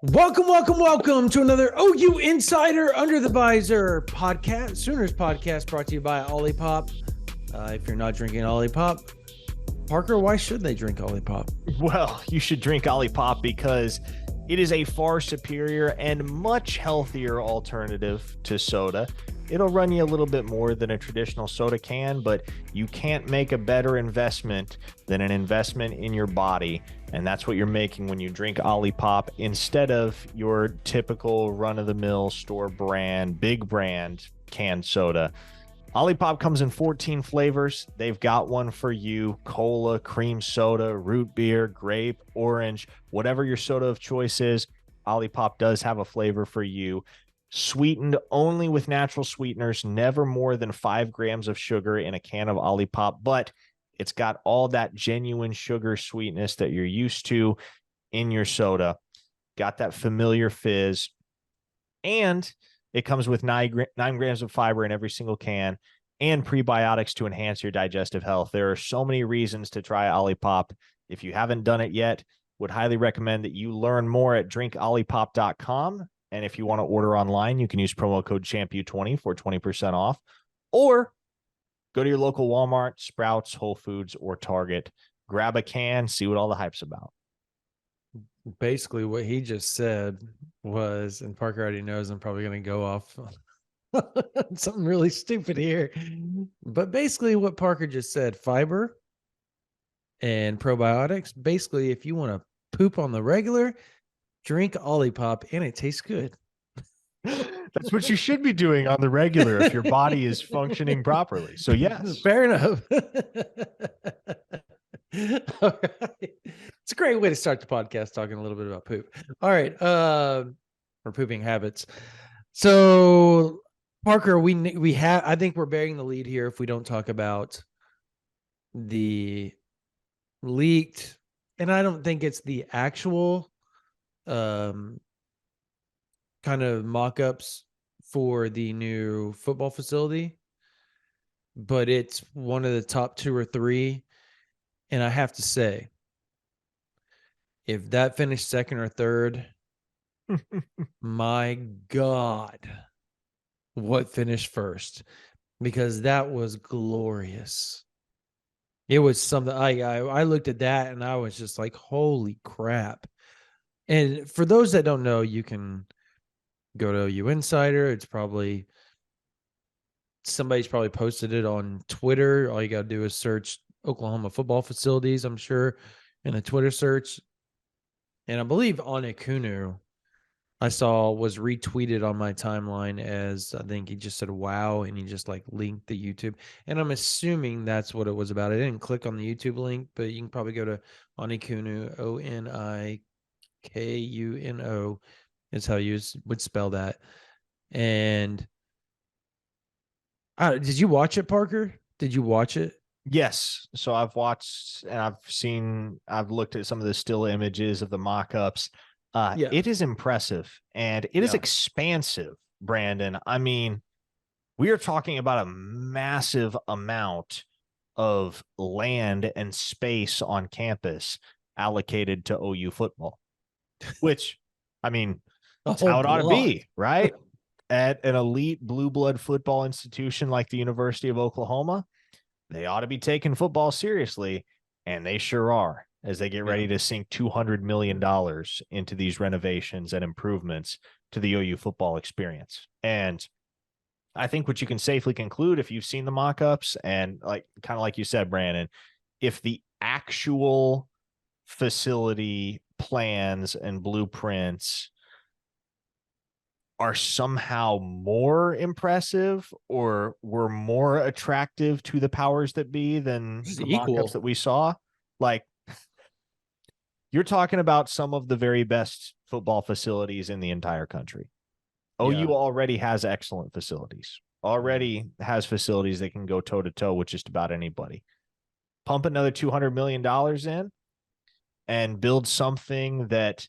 Welcome to another OU Insider Under the Visor podcast, Sooners podcast, brought to you by Olipop. If you're not drinking Olipop, Parker, why should they drink Olipop? Well, you should drink Olipop because it is a far superior and much healthier alternative to soda. It'll run you a little bit more than a traditional soda can, but you can't make a better investment than an investment in your body. And that's what you're making when you drink Olipop instead of your typical run-of-the-mill store brand, big brand canned soda. Olipop comes in 14 flavors. They've got one for you: cola, cream soda, root beer, grape, orange, whatever your soda of choice is. Olipop does have a flavor for you. Sweetened only with natural sweeteners, never more than 5 grams of sugar in a can of Olipop, but it's got all that genuine sugar sweetness that you're used to in your soda. Got that familiar fizz. And it comes with 9 grams of fiber in every single can and prebiotics to enhance your digestive health. There are so many reasons to try Olipop. If you haven't done it yet, would highly recommend that you learn more at drinkolipop.com. And if you want to order online, you can use promo code CHAMPU20 for 20% off. Or go to your local Walmart, Sprouts, Whole Foods, or Target. Grab a can, see what all the hype's about. Basically, what he just said was, and Parker already knows I'm probably going to go off something really stupid here. But basically, what Parker just said, fiber and probiotics. Basically, if you want to poop on the regular, drink Olipop, and it tastes good. That's what you should be doing on the regular if your body is functioning properly. So yes. Fair enough. All right. It's a great way to start the podcast, talking a little bit about poop. All right. Or pooping habits. So Parker, we have, I think we're bearing the lead here if we don't talk about the leaked, and I don't think it's the actual kind of mock-ups for the new football facility, but it's one of the top 2 or 3. And I have to say, if that finished second or third, my God, what finished first? Because that was glorious. It was something I looked at that and I was just like, holy crap. And for those that don't know, you can go to OU Insider. It's probably somebody's probably posted it on Twitter. All you got to do is search Oklahoma football facilities, I'm sure, in a Twitter search. And I believe Onekunu, I saw, was retweeted on my timeline as, I think he just said wow, and he just like linked the YouTube. And I'm assuming that's what it was about. I didn't click on the YouTube link, but you can probably go to Onekunu, Onikuno is how you would spell that. And did you watch it, Parker? Did you watch it? Yes. So I've watched and I've looked at some of the still images of the mock-ups. It is impressive and it is expansive, Brandon. I mean, we are talking about a massive amount of land and space on campus allocated to OU football, which, I mean, that's how it ought to be, right? At an elite blue blood football institution like the University of Oklahoma, they ought to be taking football seriously, and they sure are, as they get ready to sink $200 million into these renovations and improvements to the OU football experience. And I think what you can safely conclude, if you've seen the mock-ups, and like kind of like you said, Brandon, if the actual facility plans and blueprints are somehow more impressive or were more attractive to the powers that be than the mock-ups that we saw, like, you're talking about some of the very best football facilities in the entire country. OU already has excellent facilities, already has facilities that can go toe-to-toe with just about anybody. Pump another $200 million in and build something that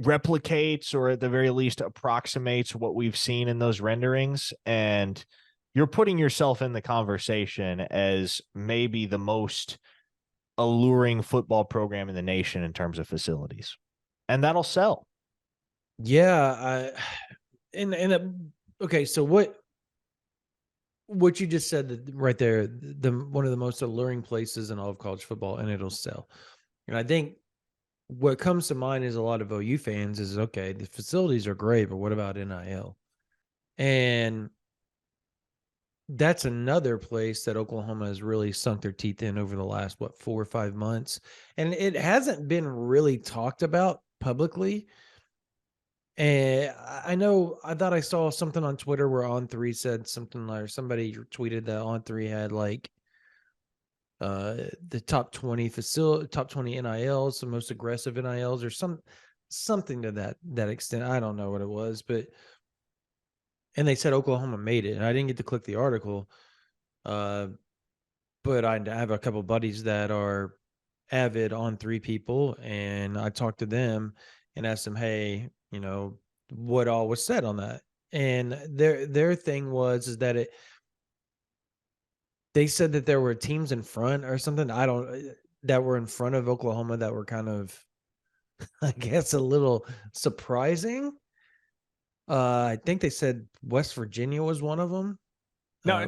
replicates, or at the very least approximates, what we've seen in those renderings, and you're putting yourself in the conversation as maybe the most alluring football program in the nation in terms of facilities. and that'll sell. Yeah, okay, so what you just said right there, the one of the most alluring places in all of college football, and it'll sell. And I think what comes to mind is a lot of OU fans is okay, the facilities are great, but what about NIL? And that's another place that Oklahoma has really sunk their teeth in over the last 4 or 5 months. And it hasn't been really talked about publicly. And I know I thought I saw something on Twitter where On3 said something like, or somebody tweeted that On3 had like the top 20 facility, top 20 NILs, the most aggressive NILs, or something to that extent. I don't know what it was, but and they said Oklahoma made it. And I didn't get to click the article. Uh, but I have a couple buddies that are avid On3 people, and I talked to them and asked them, hey, what all was said on that. And their thing was is that they said that there were teams in front or something. I don't that were in front of Oklahoma that were kind of, I guess, a little surprising. I think they said West Virginia was one of them. Now,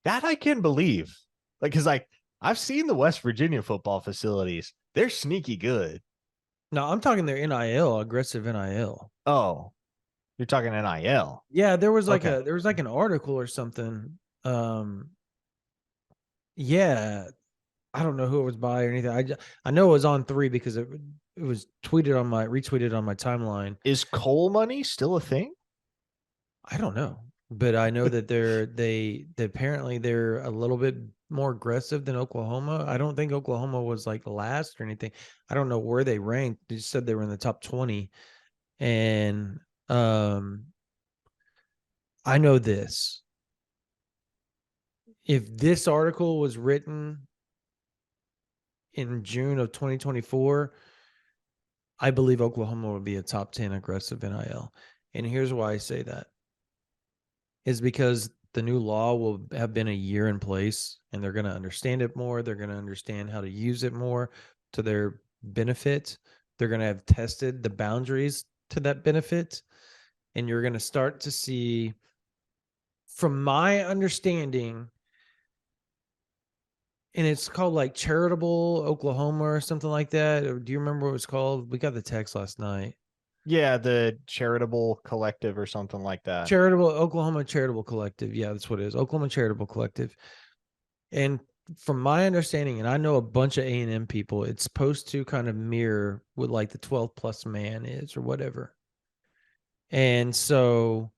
that I can believe. Like, because I've seen the West Virginia football facilities. They're sneaky good. No, I'm talking their NIL, aggressive NIL. Oh, you're talking NIL. Yeah, Okay. there was like an article or something. Yeah, I don't know who it was by or anything. I know it was On3 because it was retweeted on my timeline. Is coal money still a thing? I don't know, but I know that they apparently they're a little bit more aggressive than Oklahoma. I don't think Oklahoma was like last or anything. I don't know where they ranked. They just said they were in the top 20. And I know this. If this article was written in June of 2024, I believe Oklahoma would be a top 10 aggressive NIL. And here's why I say that is because the new law will have been a year in place and they're going to understand it more. They're going to understand how to use it more to their benefit. They're going to have tested the boundaries to that benefit. And you're going to start to see, from my understanding, and it's called like Charitable Oklahoma or something like that. Or do you remember what it was called? We got the text last night. Yeah, the charitable collective or something like that. Oklahoma Charitable Collective. Yeah, that's what it is. Oklahoma Charitable Collective. And from my understanding, and I know a bunch of A&M people, it's supposed to kind of mirror what like the 12 plus man is or whatever. And so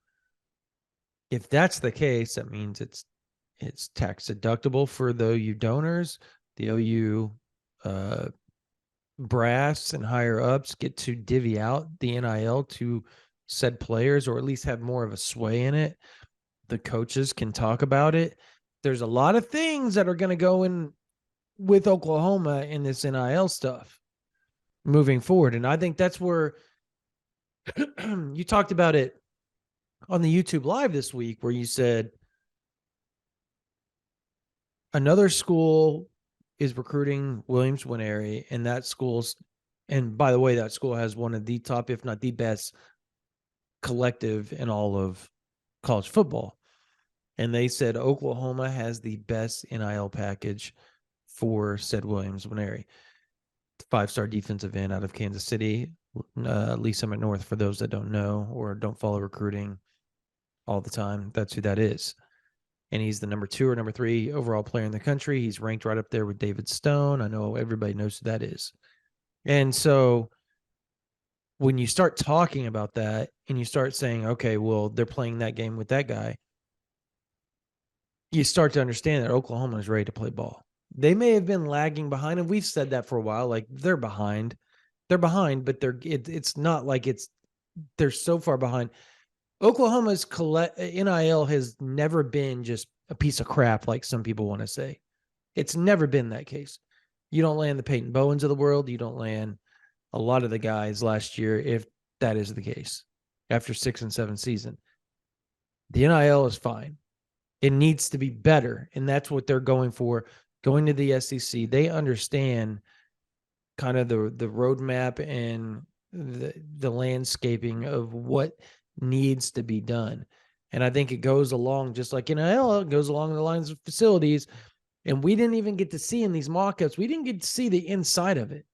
if that's the case, that means it's tax deductible for the OU donors. The OU brass and higher ups get to divvy out the NIL to said players, or at least have more of a sway in it. The coaches can talk about it. There's a lot of things that are going to go in with Oklahoma in this NIL stuff moving forward. And I think that's where you talked about it on the YouTube live this week, where you said another school is recruiting Williams Winery, and that school's, and by the way, that school has one of the top, if not the best, collective in all of college football. And they said Oklahoma has the best NIL package for said Williams Winery. 5-star defensive end out of Kansas City, Lisa McNorth, for those that don't know or don't follow recruiting all the time. That's who that is. And he's the number 2 or number 3 overall player in the country. He's ranked right up there with David Stone. I know everybody knows who that is. And so when you start talking about that and you start saying, okay, well, they're playing that game with that guy, you start to understand that Oklahoma is ready to play ball. They may have been lagging behind, and we've said that for a while. Like, they're behind, but it's not like they're so far behind. Oklahoma's NIL has never been just a piece of crap, like some people want to say. It's never been that case. You don't land the Peyton Bowens of the world. You don't land a lot of the guys last year, if that is the case, after 6 and 7 season. The NIL is fine. It needs to be better, and that's what they're going for. Going to the SEC, they understand kind of the roadmap and the landscaping of what needs to be done. And I think it goes along just like NIL, it goes along the lines of facilities. And we didn't even get to see in these mock-ups, we didn't get to see the inside of it,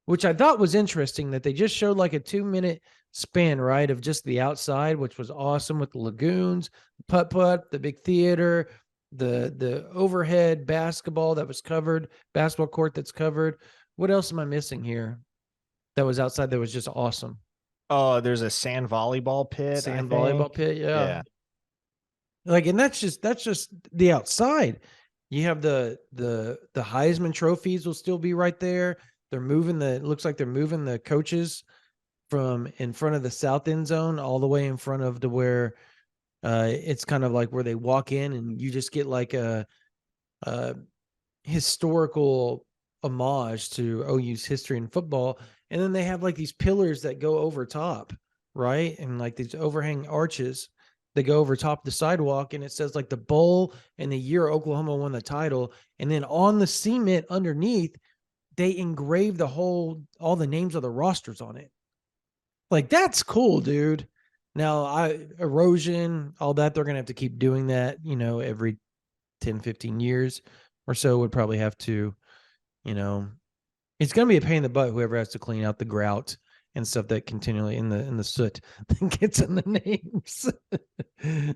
which I thought was interesting that they just showed like a 2 minute span, right, of just the outside, which was awesome with the lagoons, putt putt, the big theater, the overhead basketball that was covered, basketball court that's covered. What else am I missing here that was outside that was just awesome? Oh, there's a sand volleyball pit, I Sand think. volleyball pit, yeah. Yeah. Like, and that's just the outside. You have the Heisman trophies will still be right there. They're moving the, it looks like they're moving the coaches from in front of the south end zone all the way in front of to where it's kind of like where they walk in and you just get like a historical homage to OU's history in football. And then they have like these pillars that go over top, right? And like these overhang arches that go over top the sidewalk. And it says like the bowl and the year Oklahoma won the title. And then on the cement underneath, they engrave all the names of the rosters on it. Like, that's cool, dude. Now, erosion, all that, they're going to have to keep doing that, every 10, 15 years or so would probably have to, you know, it's going to be a pain in the butt, whoever has to clean out the grout and stuff that continually in the soot that gets in the names.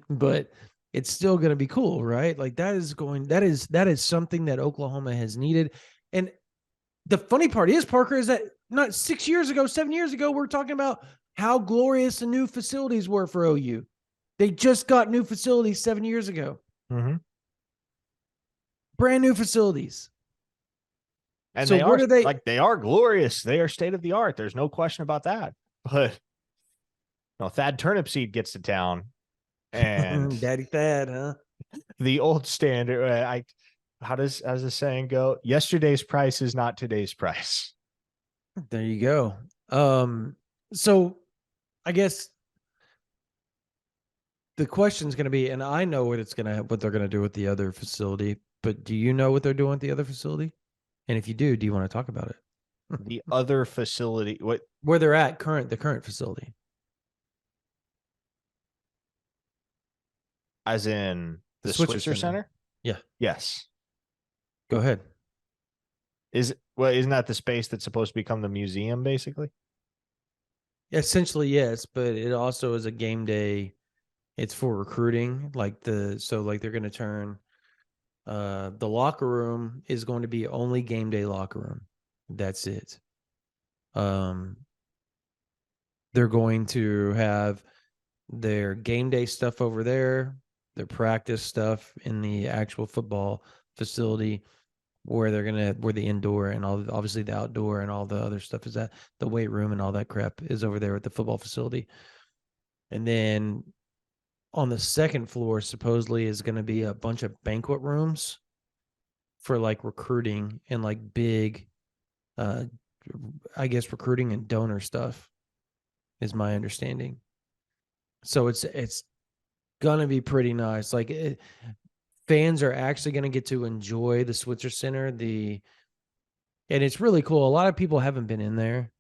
But it's still going to be cool, right? Like, that is something that Oklahoma has needed. And the funny part is, Parker, is that not 6 years ago, 7 years ago, we are talking about how glorious the new facilities were for OU. They just got new facilities 7 years ago. Mm-hmm. Brand new facilities. And So they what are are they? like, they are glorious. They are state of the art. There's no question about that. But Thad Turnipseed gets to town, and Daddy Thad, huh? the old standard. How does the saying go? Yesterday's price is not today's price. There you go. So I guess the question is going to be, and I know what they're going to do with the other facility, but do you know what they're doing with the other facility? And if you do you want to talk about it? The other facility, what? Where they're at the current facility. As in The the Switzer Switzer Center. Center? Yeah. Yes. Go ahead. Isn't that the space that's supposed to become the museum, basically? Essentially, yes, but it also is a game day. It's for recruiting. Like they're going to turn the locker room is going to be only game day locker room. That's it. They're going to have their game day stuff over there, their practice stuff in the actual football facility, where the indoor and obviously the outdoor and all the other stuff is at the weight room and all that crap is over there at the football facility. And then on the second floor supposedly is going to be a bunch of banquet rooms for like recruiting and like big I guess recruiting and donor stuff is my understanding. So it's going to be pretty nice. Fans are actually going to get to enjoy the Switzer Center, and it's really cool. A lot of people haven't been in there,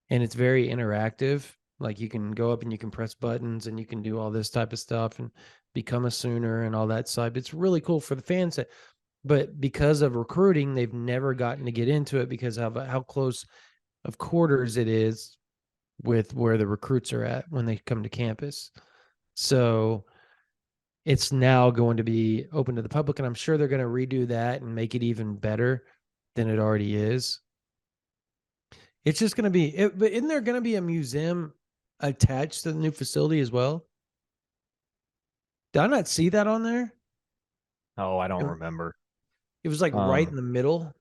and it's very interactive. Like, you can go up and you can press buttons and you can do all this type of stuff and become a Sooner and all that stuff. It's really cool for the fans but because of recruiting, they've never gotten to get into it because of how close of quarters it is with where the recruits are at when they come to campus. So it's now going to be open to the public, and I'm sure they're going to redo that and make it even better than it already is. It's just going to be, but isn't there going to be a museum attached to the new facility as well? Did I not see that on there? Oh, I don't It, remember. it was like right in the middle.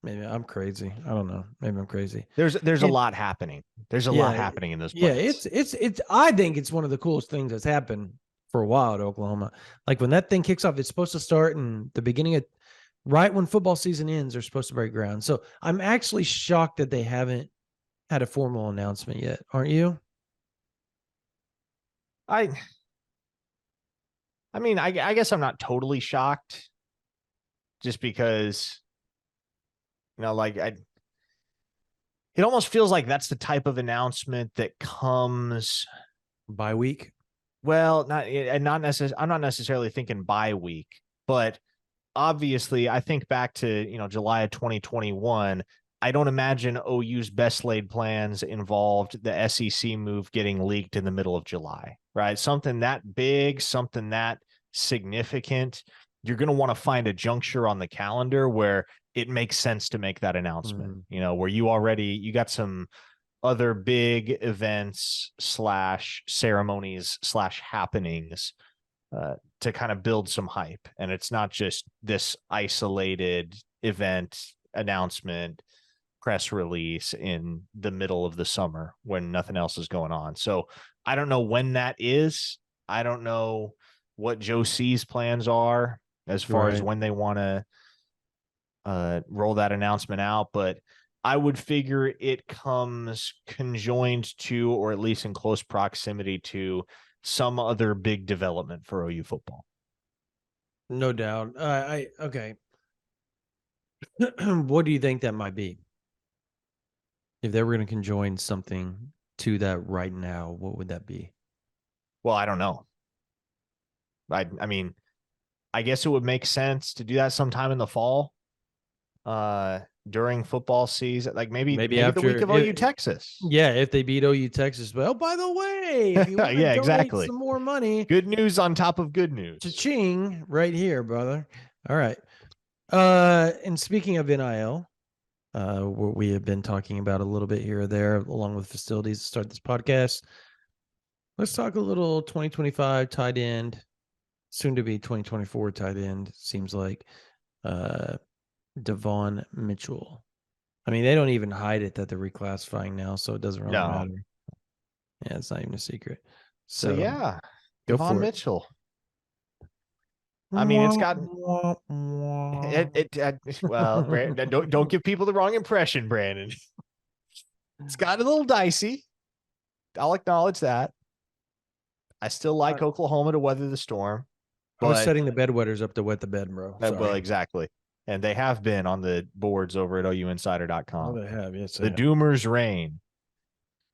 Maybe I'm crazy. I don't know. Maybe I'm crazy. There's a lot happening. There's a lot happening in those plants. It's I think it's one of the coolest things that's happened for a while at Oklahoma. Like, when that thing kicks off, it's supposed to start in the beginning of right when football season ends. They're supposed to break ground. So I'm actually shocked that they haven't had a formal announcement yet. Aren't you? I mean, I guess I'm not totally shocked, just because, like It almost feels like that's the type of announcement that comes Bye week. well, not necessarily. I'm not necessarily thinking bye week, but obviously, I think back to July of 2021. I don't imagine OU's best laid plans involved the SEC move getting leaked in the middle of July, right? Something that big, something that significant. You're going to want to find a juncture on the calendar where it makes sense to make that announcement. Where you got some other big events slash ceremonies slash happenings to kind of build some hype. And it's not just this isolated event announcement press release in the middle of the summer when nothing else is going on. So I don't know when that is. I don't know what Joe C's plans are as far as when they want to roll that announcement out, but I would figure it comes conjoined to, or at least in close proximity to, some other big development for OU football. No doubt. Okay. What do you think that might be? If they were going to conjoin something to that right now, what would that be? Well, I don't know. I mean, I guess it would make sense to do that sometime in the fall, during football season, like maybe after the week of OU Texas. Yeah, if they beat OU Texas. But oh, by the way, if you want to yeah, donate exactly. some more money, good news on top of good news. Cha-ching, right here, brother. All right. And speaking of NIL, what we have been talking about a little bit here or there, along with facilities to start this podcast. Let's talk a little 2025 tight end, soon to be 2024 tight end, seems like. Devon Mitchell. I mean, they don't even hide it that they're reclassifying now, so it doesn't really matter. Yeah, it's not even a secret. So yeah, go Devon for Mitchell. It. I mean, it's got well, Brandon, don't give people the wrong impression, Brandon. It's got a little dicey. I'll acknowledge that. I still like Oklahoma to weather the storm. I was setting the bedwetters up to wet the bed, bro. Well, exactly. And they have been on the boards over at OUinsider.com. Oh, they have. Yes, the doomers reign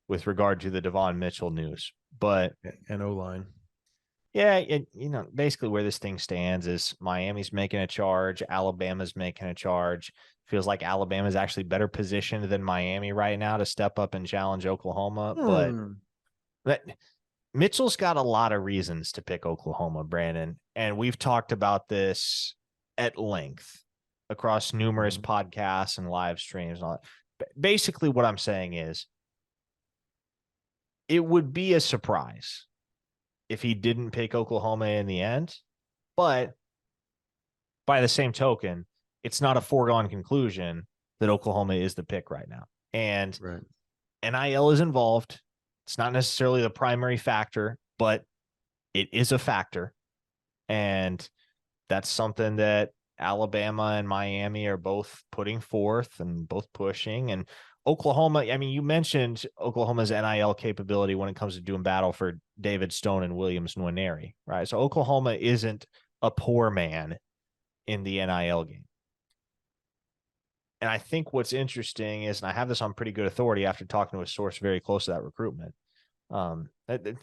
with regard to the Devon Mitchell news. But and O-line. Yeah, basically where this thing stands is Miami's making a charge, Alabama's making a charge. Feels like Alabama's actually better positioned than Miami right now to step up and challenge Oklahoma. But Mitchell's got a lot of reasons to pick Oklahoma, Brandon. And we've talked about this at length across numerous podcasts and live streams and all that. Basically, what I'm saying is it would be a surprise if he didn't pick Oklahoma in the end. But by the same token, it's not a foregone conclusion that Oklahoma is the pick right now. And NIL is involved. It's not necessarily the primary factor, but it is a factor. And that's something that Alabama and Miami are both putting forth and both pushing. And Oklahoma, I mean, you mentioned Oklahoma's NIL capability when it comes to doing battle for David Stone and Williams Nwaneri, right? So Oklahoma isn't a poor man in the NIL game. And I think what's interesting is, and I have this on pretty good authority after talking to a source very close to that recruitment. The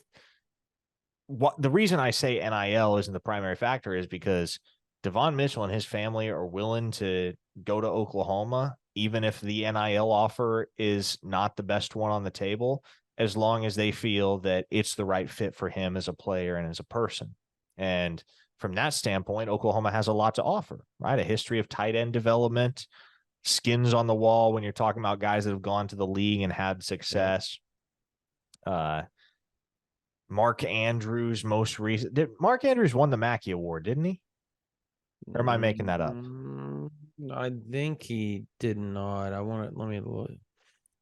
reason I say NIL isn't the primary factor is because Devon Mitchell and his family are willing to go to Oklahoma, even if the NIL offer is not the best one on the table, as long as they feel that it's the right fit for him as a player and as a person. And from that standpoint, Oklahoma has a lot to offer, right? A history of tight end development, skins on the wall when you're talking about guys that have gone to the league and had success. Mark Andrews, most recent. Mark Andrews won the Mackey Award, didn't he? Or am I making that up? I think he did not. Let me look.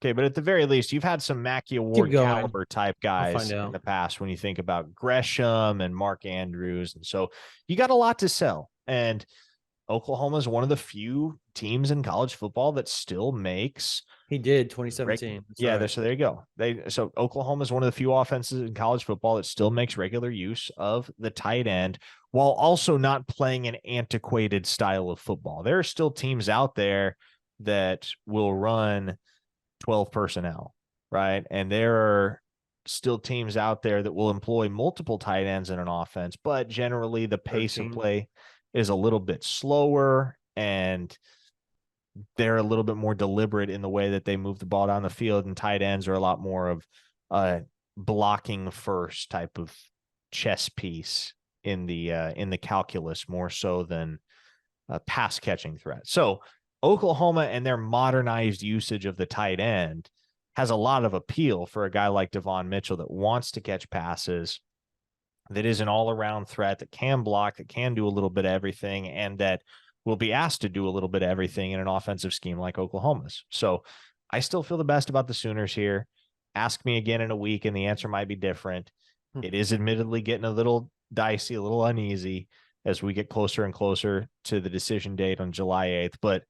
Okay, but at the very least, you've had some Mackey Award caliber type guys in the past when you think about Gresham and Mark Andrews. And so you got a lot to sell. And Oklahoma is one of the few teams in college football that still makes. He did 2017. So there you go. So Oklahoma is one of the few offenses in college football that still makes regular use of the tight end while also not playing an antiquated style of football. There are still teams out there that will run 12 personnel, right? And there are still teams out there that will employ multiple tight ends in an offense, but generally the pace of 13. play is a little bit slower, and they're a little bit more deliberate in the way that they move the ball down the field, and tight ends are a lot more of a blocking first type of chess piece in the calculus, more so than a pass catching threat. So Oklahoma and their modernized usage of the tight end has a lot of appeal for a guy like Devon Mitchell that wants to catch passes, that is an all-around threat, that can block, that can do a little bit of everything, and that will be asked to do a little bit of everything in an offensive scheme like Oklahoma's. So I still feel the best about the Sooners here. Ask me again in a week, and the answer might be different. It is admittedly getting a little dicey, a little uneasy as we get closer and closer to the decision date on July 8th. But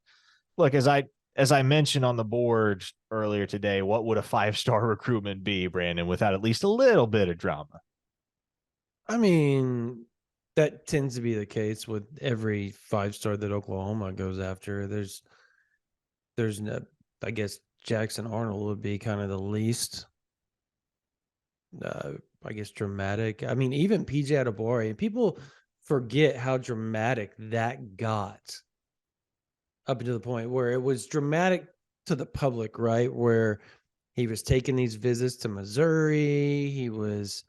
look, as I mentioned on the board earlier today, what would a 5-star recruitment be, Brandon, without at least a little bit of drama? I mean, that tends to be the case with every 5-star that Oklahoma goes after. There's no, I guess Jackson Arnold would be kind of the least, uh, I guess, dramatic. I mean, even PJ Adebawore, people forget how dramatic that got up to the point where it was dramatic to the public, right? Where he was taking these visits to Missouri. He was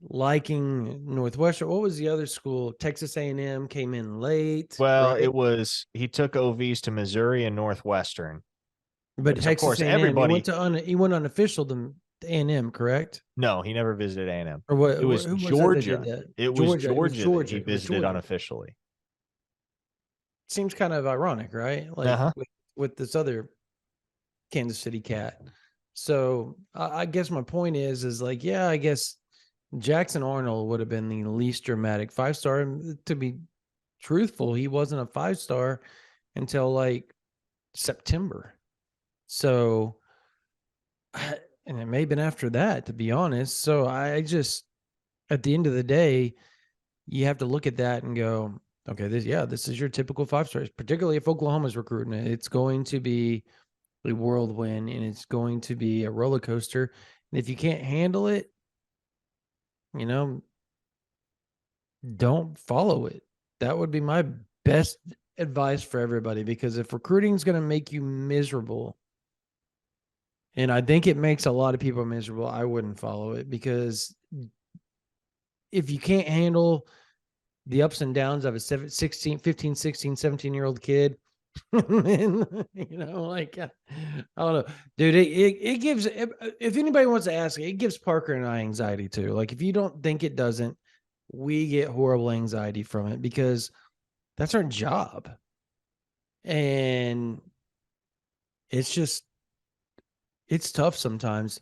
liking Northwestern. What was the other school? Texas A&M came in late, Well, right? it was he took OVs to Missouri and Northwestern, But which of Texas course A&M, everybody. he went unofficial to A&M, correct? No, he never visited A&M. Or what? It was Who was that did Georgia. that? It was Georgia. It was Georgia that he Georgia. It was visited Georgia. unofficially. Seems kind of ironic, right? Uh Like huh. with this other Kansas City cat. So I guess my point is like, yeah, I guess Jackson Arnold would have been the least dramatic 5-star. To be truthful, he wasn't a 5-star until like September. So, and it may have been after that, to be honest. So I just, at the end of the day, you have to look at that and go, okay, this is your typical 5-stars, particularly if Oklahoma's recruiting it. It's going to be a whirlwind and it's going to be a roller coaster. And if you can't handle it, you know, don't follow it. That would be my best advice for everybody, because if recruiting is going to make you miserable, and I think it makes a lot of people miserable, I wouldn't follow it, because if you can't handle the ups and downs of a 16, 15, 16, 17-year-old kid, and, like, I don't know, dude, it gives, if anybody wants to ask, it gives Parker and I anxiety too. Like, if you don't think it doesn't, we get horrible anxiety from it, because that's our job. And it's just, it's tough sometimes.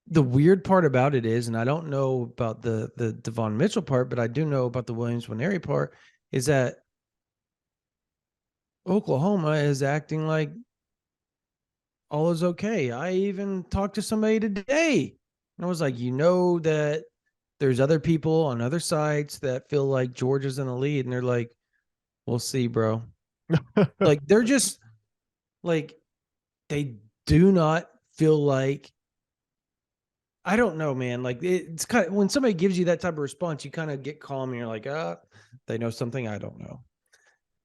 The weird part about it is, and I don't know about the Devon Mitchell part, but I do know about the Williams Nwaneri part, is that Oklahoma is acting like all is okay. I even talked to somebody today, and I was like, that there's other people on other sites that feel like Georgia's in the lead, and they're like, we'll see, bro. Like, they're just like, they do not feel like, I don't know, man. Like, it's kind of, when somebody gives you that type of response, you kind of get calm and you're like, they know something I don't know.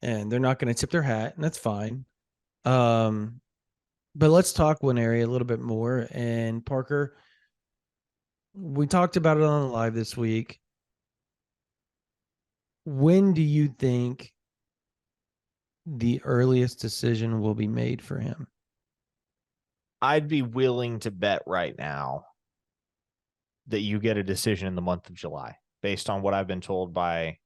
And they're not going to tip their hat, and that's fine. Um, but let's talk one area a little bit more. And Parker, we talked about it on live this week. When do you think the earliest decision will be made for him? I'd be willing to bet right now that you get a decision in the month of July, based on what I've been told by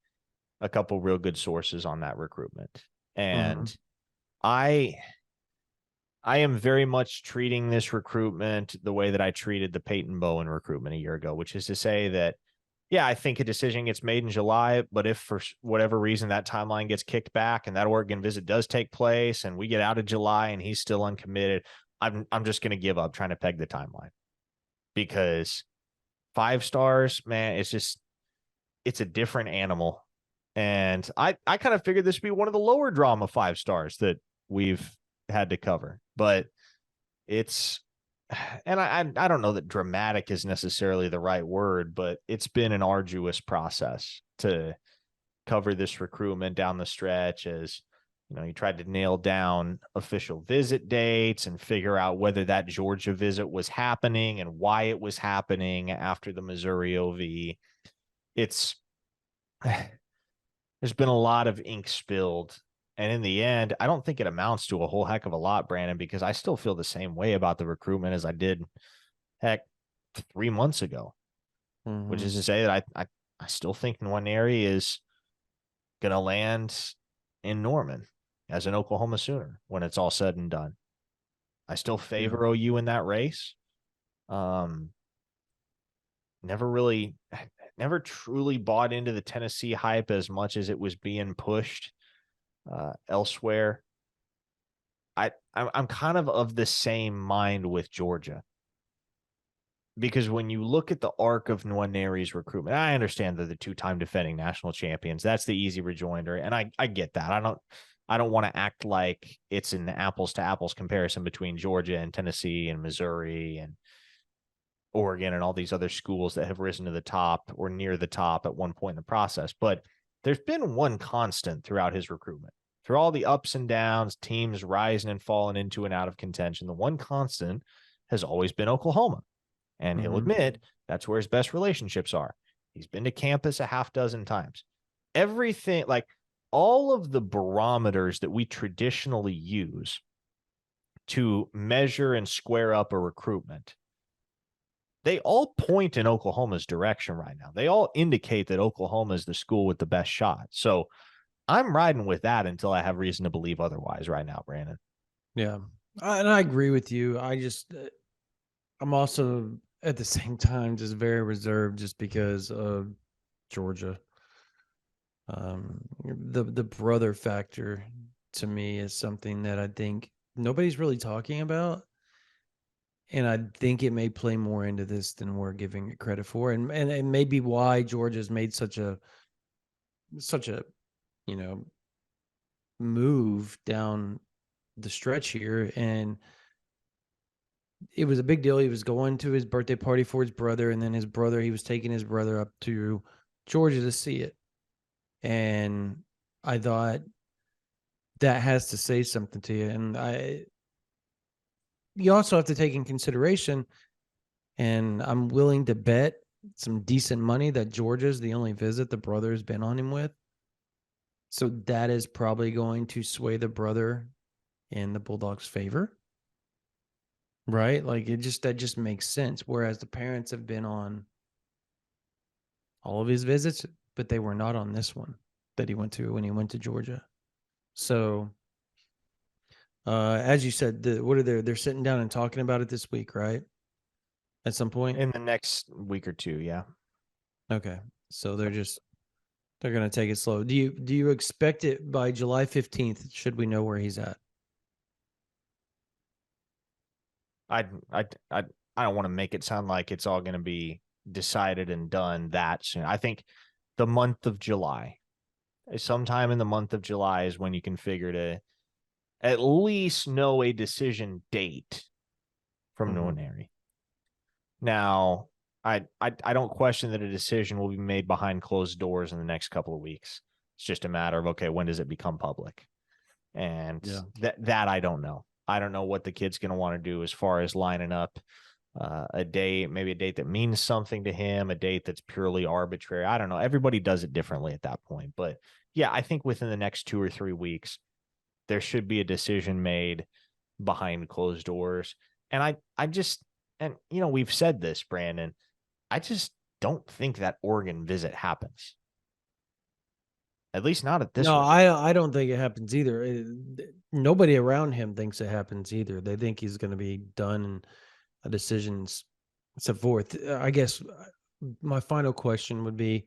a couple real good sources on that recruitment. Mm-hmm. And I am very much treating this recruitment the way that I treated the Peyton Bowen recruitment a year ago, which is to say that, yeah, I think a decision gets made in July, but if for whatever reason that timeline gets kicked back and that Oregon visit does take place and we get out of July and he's still uncommitted, I'm just going to give up trying to peg the timeline, because 5-stars, man, it's a different animal. And I kind of figured this would be one of the lower drama 5-stars that we've had to cover. But it's, and I don't know that dramatic is necessarily the right word, but it's been an arduous process to cover this recruitment down the stretch. As you know, he tried to nail down official visit dates and figure out whether that Georgia visit was happening and why it was happening after the Missouri OV. It's there's been a lot of ink spilled. And in the end, I don't think it amounts to a whole heck of a lot, Brandon, because I still feel the same way about the recruitment as I did, heck, 3 months ago, which is Mm-hmm. to say that I still think Nwaneri is going to land in Norman as an Oklahoma Sooner when it's all said and done. I still Yeah. favor OU in that race. Um, never really, never truly bought into the Tennessee hype as much as it was being pushed elsewhere. I'm kind of the same mind with Georgia, because when you look at the arc of Nwaneri's recruitment, I understand they're the two-time defending national champions. That's the easy rejoinder, and I get that. I don't want to act like it's an apples to apples comparison between Georgia and Tennessee and Missouri and Oregon and all these other schools that have risen to the top or near the top at one point in the process. But there's been one constant throughout his recruitment. Through all the ups and downs, teams rising and falling into and out of contention, the one constant has always been Oklahoma. And he'll Mm-hmm. admit that's where his best relationships are. He's been to campus a half dozen times. Everything, like all of the barometers that we traditionally use to measure and square up a recruitment, they all point in Oklahoma's direction right now. They all indicate that Oklahoma is the school with the best shot. So I'm riding with that until I have reason to believe otherwise right now, Brandon. Yeah. And I agree with you. I'm also at the same time just very reserved just because of Georgia. The brother factor to me is something that I think nobody's really talking about, and I think it may play more into this than we're giving it credit for, and it may be why Georgia's made such a you know move down the stretch here, and it was a big deal. He was going to his birthday party for his brother, and then he was taking his brother up to Georgia to see it, and I thought that has to say something to you. And you also have to take in consideration, and I'm willing to bet some decent money that Georgia's the only visit the brother's been on him with. So that is probably going to sway the brother in the Bulldogs' favor. Right? Like that just makes sense. Whereas the parents have been on all of his visits, but they were not on this one that he went to when he went to Georgia. So as you said, what are they're sitting down and talking about it this week, right? At some point. In the next week or two, yeah. Okay. So they're gonna take it slow. Do you expect it by July 15th? Should we know where he's at? I I I I don't want to make it sound like it's all going to be decided and done that soon. I think the month of July, sometime in the month of July, is when you can figure to at least know a decision date from Mm-hmm. Nwaneri. Now, I don't question that a decision will be made behind closed doors in the next couple of weeks. It's just a matter of, okay, when does it become public? And Yeah. that I don't know. I don't know what the kid's going to want to do as far as lining up a date, maybe a date that means something to him, a date that's purely arbitrary. I don't know. Everybody does it differently at that point. But yeah, I think within the next 2 or 3 weeks, there should be a decision made behind closed doors. And I just, and you know, we've said this, Brandon, I just don't think that Oregon visit happens. At least not at this No, rate. I don't think it happens either. Nobody around him thinks it happens either. They think he's going to be done and a decision's set forth. I guess my final question would be,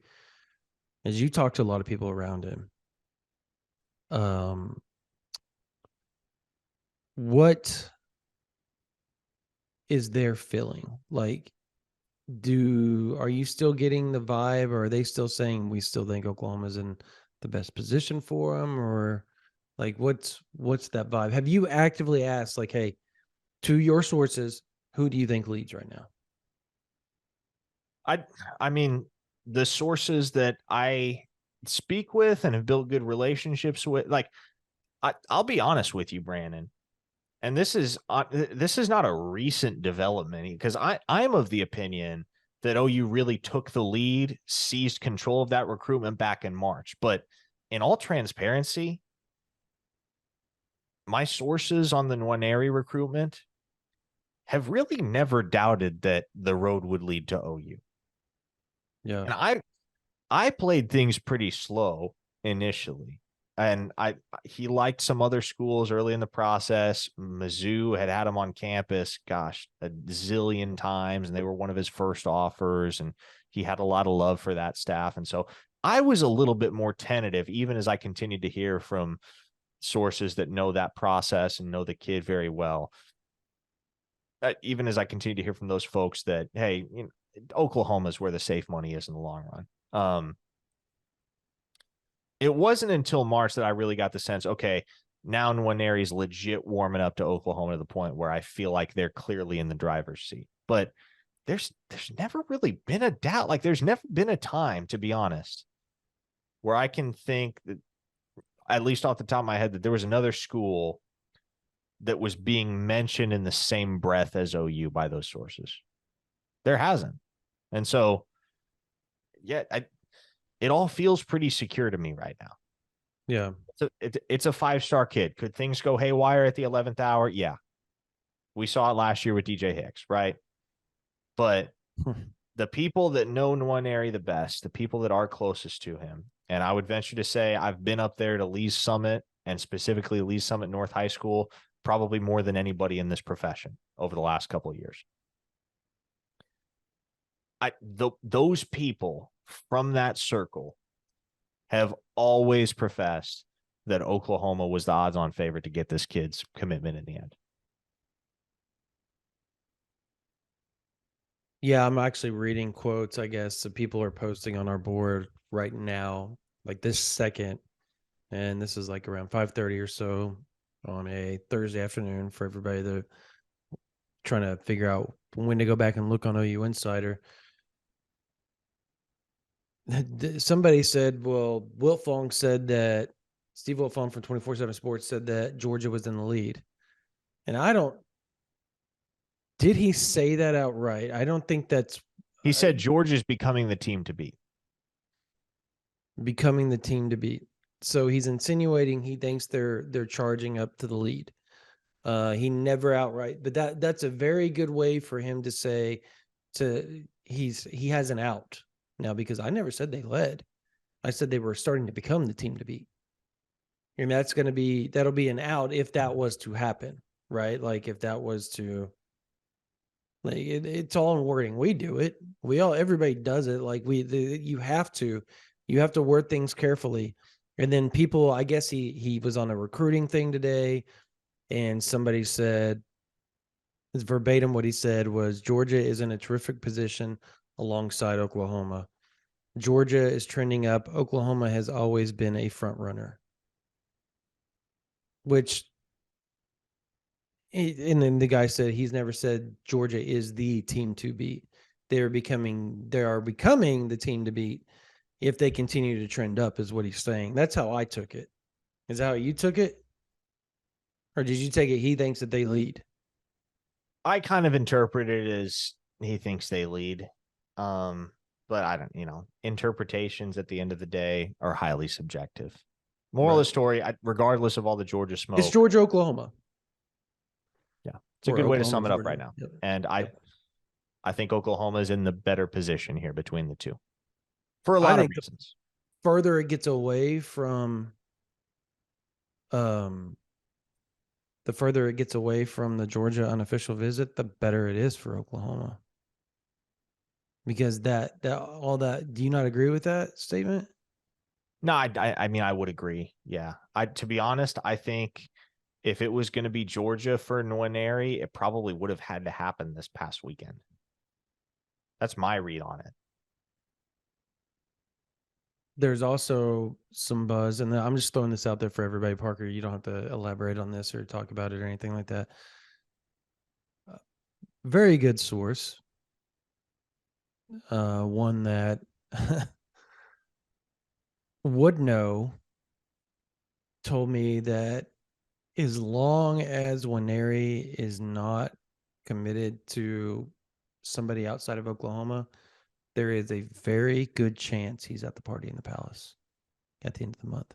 as you talk to a lot of people around him, um, what is their feeling like? Are you still getting the vibe, or are they still saying we still think Oklahoma's in the best position for him, or Like, what's that vibe? Have you actively asked, like, hey, to your sources, who do you think leads right now? I I mean, the sources that I speak with and have built good relationships with, like I'll be honest with you, Brandon, and this is not a recent development because I am of the opinion that OU really took the lead, seized control of that recruitment back in March. But in all transparency, my sources on the Nwaneri recruitment have really never doubted that the road would lead to OU. Yeah. And I played things pretty slow initially. And he liked some other schools early in the process. Mizzou had him on campus, gosh, a zillion times, and they were one of his first offers. And he had a lot of love for that staff. And so I was a little bit more tentative, even as I continued to hear from sources that know that process and know the kid very well. Even as I continue to hear from those folks that, hey, you know, Oklahoma is where the safe money is in the long run. It wasn't until March that I really got the sense, okay, now Nwaneri's legit warming up to Oklahoma to the point where I feel like they're clearly in the driver's seat. But there's never really been a doubt. Like there's never been a time, to be honest, where I can think that, at least off the top of my head, that there was another school that was being mentioned in the same breath as OU by those sources. There hasn't. And so, yeah, it all feels pretty secure to me right now. Yeah. It's a 5-star kid. Could things go haywire at the 11th hour? Yeah. We saw it last year with DJ Hicks, right? But the people that know Nwaneri the best, the people that are closest to him, and I would venture to say I've been up there to Lee's Summit and specifically Lee's Summit North High School probably more than anybody in this profession over the last couple of years. Those people from that circle have always professed that Oklahoma was the odds-on favorite to get this kid's commitment in the end. Yeah, I'm actually reading quotes, I guess, that people are posting on our board right now, like this second. And this is like around 5:30 or so on a Thursday afternoon for everybody that trying to figure out when to go back and look on OU Insider. Somebody said, well, Wilt Fong said that Steve Wilt Fong from 24/7 Sports said that Georgia was in the lead. And I don't, did he say that outright? I don't think that's He said Georgia's becoming the team to beat. becoming the team to beat. So he's insinuating he thinks they're charging up to the lead. He never outright, but that's a very good way for him to say he has an out now, because I never said they led. I said they were starting to become the team to beat. And that'll be an out if that was to happen, right? Like if that was to, like it's all in wording. We do it. Everybody does it. Like you have to word things carefully. And then people, I guess he was on a recruiting thing today, and somebody said, it's verbatim what he said was, Georgia is in a terrific position alongside Oklahoma. Georgia is trending up. Oklahoma has always been a front runner. Which, and then the guy said he's never said Georgia is the team to beat. They are becoming the team to beat if they continue to trend up, is what he's saying. That's how I took it. Is that how you took it? Or did you take it he thinks that they lead? I kind of interpret it as he thinks they lead. But I don't, interpretations at the end of the day are highly subjective. Moral of the story, regardless of all the Georgia smoke, it's Georgia, Oklahoma. Yeah, it's a good way to sum it up right now. Yep. And I think Oklahoma is in the better position here between the two for a lot of reasons. Further it gets away from, the further it gets away from the Georgia unofficial visit, the better it is for Oklahoma. Because do you not agree with that statement? No, I mean, I would agree. Yeah. To be honest, I think if it was going to be Georgia for Nwaneri, it probably would have had to happen this past weekend. That's my read on it. there's also some buzz, and I'm just throwing this out there for everybody. Parker, you don't have to elaborate on this or talk about it or anything like that. Very good source. One that would know told me that as long as Waneri is not committed to somebody outside of Oklahoma, there is a very good chance he's at the party in the palace at the end of the month.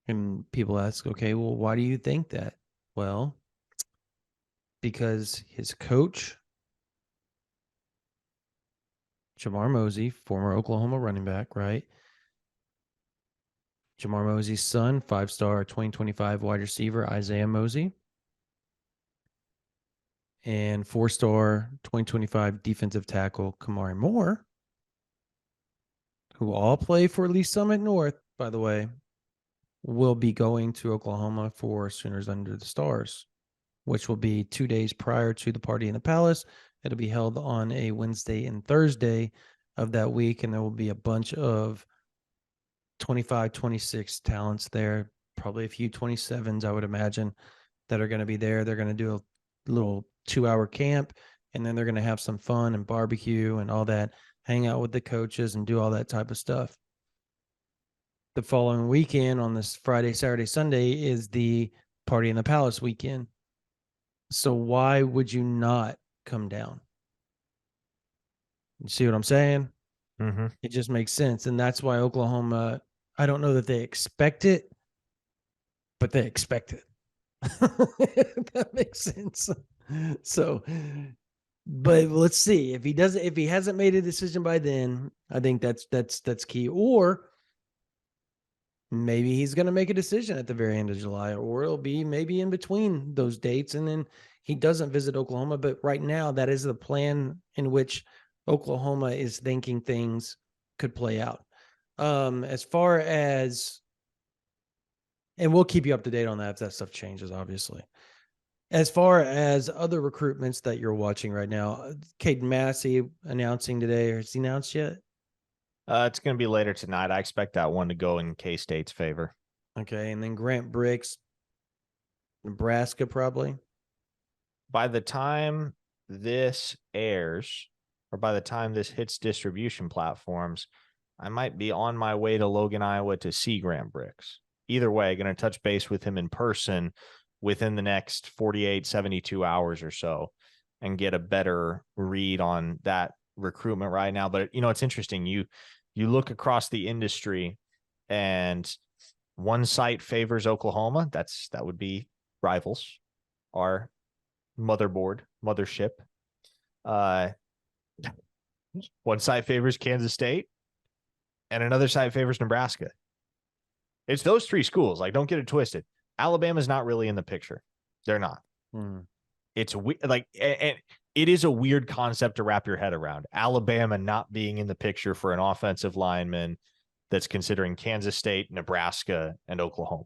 And people ask, okay, well, why do you think that? Well, because his coach, Jamar Mosey, former Oklahoma running back, right? Jamar Mosey's son, 5-star 2025 wide receiver, Isaiah Mosey, and 4-star 2025 defensive tackle, Kamari Moore, who all play for Lee Summit North, by the way, will be going to Oklahoma for Sooners Under the Stars, which will be 2 days prior to the party in the palace. It'll be held on a Wednesday and Thursday of that week, and there will be a bunch of 25, 26 talents there, probably a few 27s, I would imagine, that are going to be there. They're going to do a little 2-hour camp, and then they're going to have some fun and barbecue and all that, hang out with the coaches and do all that type of stuff. The following weekend on this Friday, Saturday, Sunday is the party in the palace weekend. So why would you not come down? You see what I'm saying? Mm-hmm. It just makes sense. And that's why Oklahoma, I don't know that they expect it, but they expect it. That makes sense. So, but let's see if he hasn't made a decision by then. I think that's key. Or maybe he's going to make a decision at the very end of July, or it'll be maybe in between those dates, and then he doesn't visit Oklahoma. But right now, that is the plan in which Oklahoma is thinking things could play out. As far as, and we'll keep you up to date on that if that stuff changes, obviously. As far as other recruitments that you're watching right now, Caden Massey announcing today, or has he announced yet? It's going to be later tonight. I expect that one to go in K-State's favor. Okay, and then Grant Bricks, Nebraska, probably. By the time this airs, or by the time this hits distribution platforms, I might be on my way to Logan, Iowa to see Grant Bricks. Either way, going to touch base with him in person within the next 48, 72 hours or so and get a better read on that recruitment right now. But, it's interesting. You look across the industry and one site favors Oklahoma. That would be Rivals, our mothership. One side favors Kansas State and another side favors Nebraska. It's those three schools. Like, don't get it twisted. Alabama's not really in the picture. They're not. It's like, and it is a weird concept to wrap your head around. Alabama not being in the picture for an offensive lineman that's considering Kansas State, Nebraska, and Oklahoma.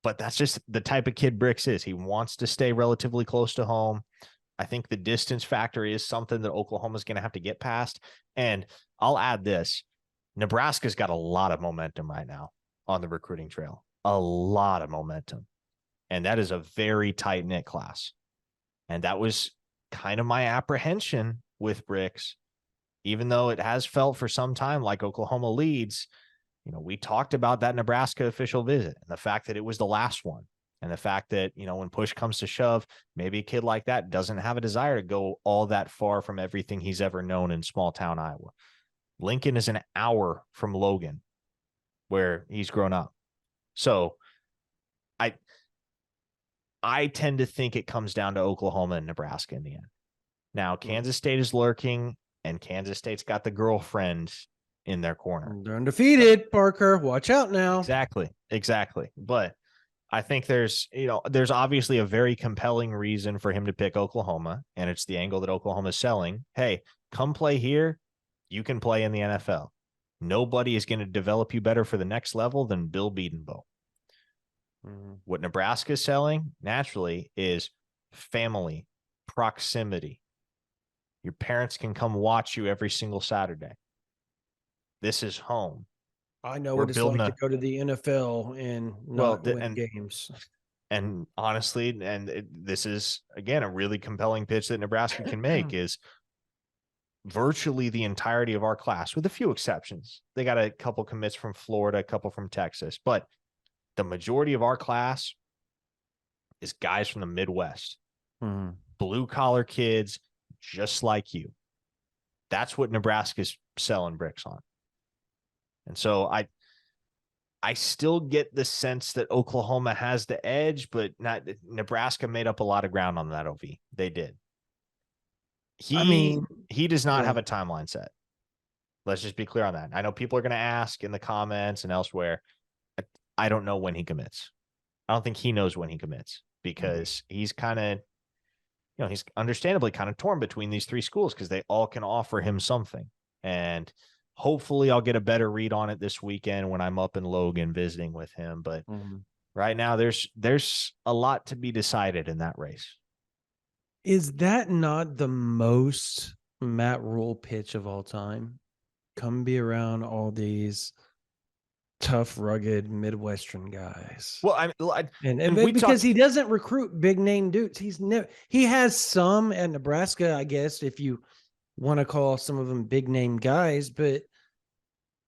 But that's just the type of kid Bricks is. He wants to stay relatively close to home. I think the distance factor is something that Oklahoma's going to have to get past. And I'll add this. Nebraska's got a lot of momentum right now on the recruiting trail. A lot of momentum. And that is a very tight-knit class. And that was kind of my apprehension with Bricks. Even though it has felt for some time like Oklahoma leads, we talked about that Nebraska official visit and the fact that it was the last one. And the fact that, when push comes to shove, maybe a kid like that doesn't have a desire to go all that far from everything he's ever known in small town Iowa. Lincoln is an hour from Logan, where he's grown up. So I tend to think it comes down to Oklahoma and Nebraska in the end. Now, Kansas State is lurking, and Kansas State's got the girlfriend in their corner. They're undefeated, Parker. Watch out now. Exactly. But I think there's obviously a very compelling reason for him to pick Oklahoma, and it's the angle that Oklahoma is selling. Hey, come play here. You can play in the NFL. Nobody is going to develop you better for the next level than Bill Bedenbaugh. What Nebraska is selling naturally is family, proximity. Your parents can come watch you every single Saturday. This is home. I know We're what it's building like to a go to the NFL and not win games. and honestly, this is again a really compelling pitch that Nebraska can make is virtually the entirety of our class, with a few exceptions. They got a couple commits from Florida, a couple from Texas, but the majority of our class is guys from the Midwest, blue collar kids just like you. That's what Nebraska's selling bricks on. And so I still get the sense that Oklahoma has the edge, but not Nebraska made up a lot of ground on that OV. They did. I mean, He does not have a timeline set. Let's just be clear on that. I know people are going to ask in the comments and elsewhere. I don't know when he commits. I don't think he knows when he commits because he's kind of, he's understandably kind of torn between these three schools because they all can offer him something. And hopefully I'll get a better read on it this weekend when I'm up in Logan visiting with him. But right now there's a lot to be decided in that race. Is that not the most Matt Rule pitch of all time? Come be around all these tough, rugged Midwestern guys. Well, and because he doesn't recruit big name dudes. He has some at Nebraska, I guess, if you want to call some of them big name guys, but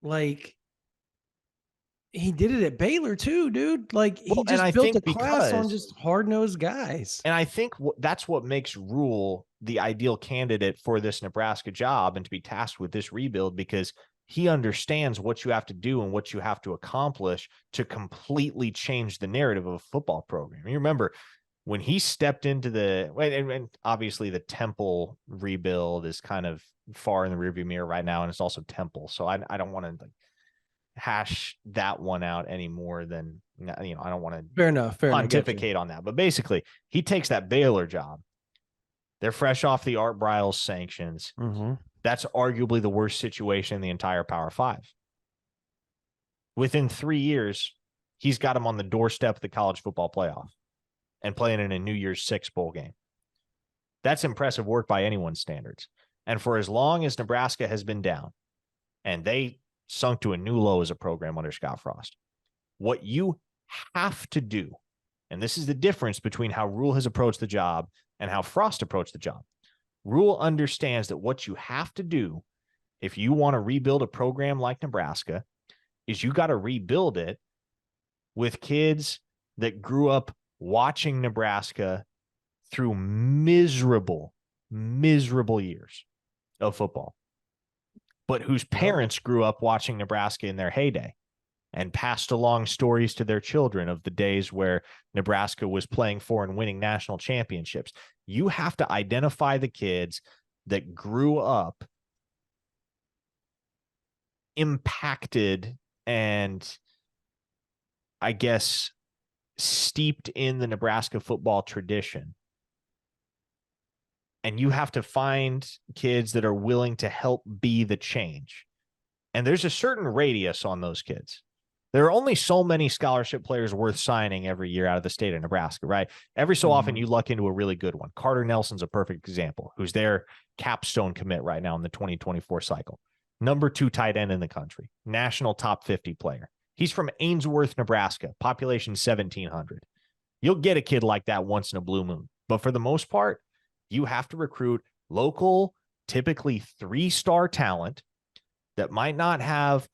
like he did it at Baylor too, dude. Like he just built a class on just hard-nosed guys. And I think that's what makes Rule the ideal candidate for this Nebraska job and to be tasked with this rebuild, because he understands what you have to do and what you have to accomplish to completely change the narrative of a football program. You remember when he stepped into and obviously the Temple rebuild is kind of far in the rearview mirror right now, and it's also Temple. So I don't want to hash that one out any more than, I don't want to pontificate on that. But basically, he takes that Baylor job. They're fresh off the Art Briles sanctions. That's arguably the worst situation in the entire Power Five. Within 3 years, he's got him on the doorstep of the college football playoff and playing in a New Year's Six bowl game. That's impressive work by anyone's standards. And for as long as Nebraska has been down, and they sunk to a new low as a program under Scott Frost, what you have to do, and this is the difference between how Rule has approached the job and how Frost approached the job. Rule understands that what you have to do if you want to rebuild a program like Nebraska is you got to rebuild it with kids that grew up watching Nebraska through miserable years of football, but whose parents grew up watching Nebraska in their heyday and passed along stories to their children of the days where Nebraska was playing for and winning national championships. You have to identify the kids that grew up impacted and, I guess, steeped in the Nebraska football tradition. And you have to find kids that are willing to help be the change. And there's a certain radius on those kids. There are only so many scholarship players worth signing every year out of the state of Nebraska, right? Every so often you luck into a really good one. Carter Nelson's a perfect example, who's their capstone commit right now in the 2024 cycle. Number 2 tight end in the country, national top 50 player. He's from Ainsworth, Nebraska, population 1,700. You'll get a kid like that once in a blue moon. But for the most part, you have to recruit local, typically 3-star talent that might not have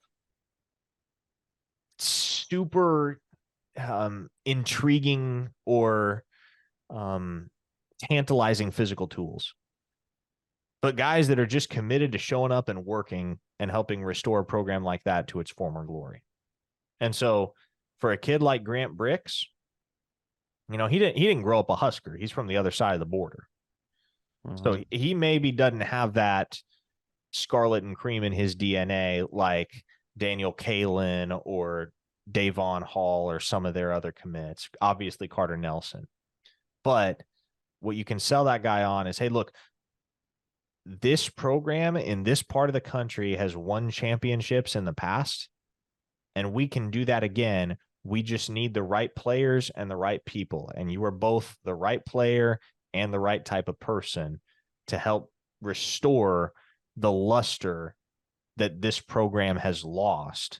super intriguing or tantalizing physical tools, but guys that are just committed to showing up and working and helping restore a program like that to its former glory. And so for a kid like Grant Bricks, he didn't grow up a Husker. He's from the other side of the border. So he maybe doesn't have that scarlet and cream in his DNA like Daniel Kalen or Davon Hall or some of their other commits, obviously Carter Nelson. But what you can sell that guy on is, hey, look, this program in this part of the country has won championships in the past, and we can do that again. We just need the right players and the right people. And you are both the right player and the right type of person to help restore the luster that this program has lost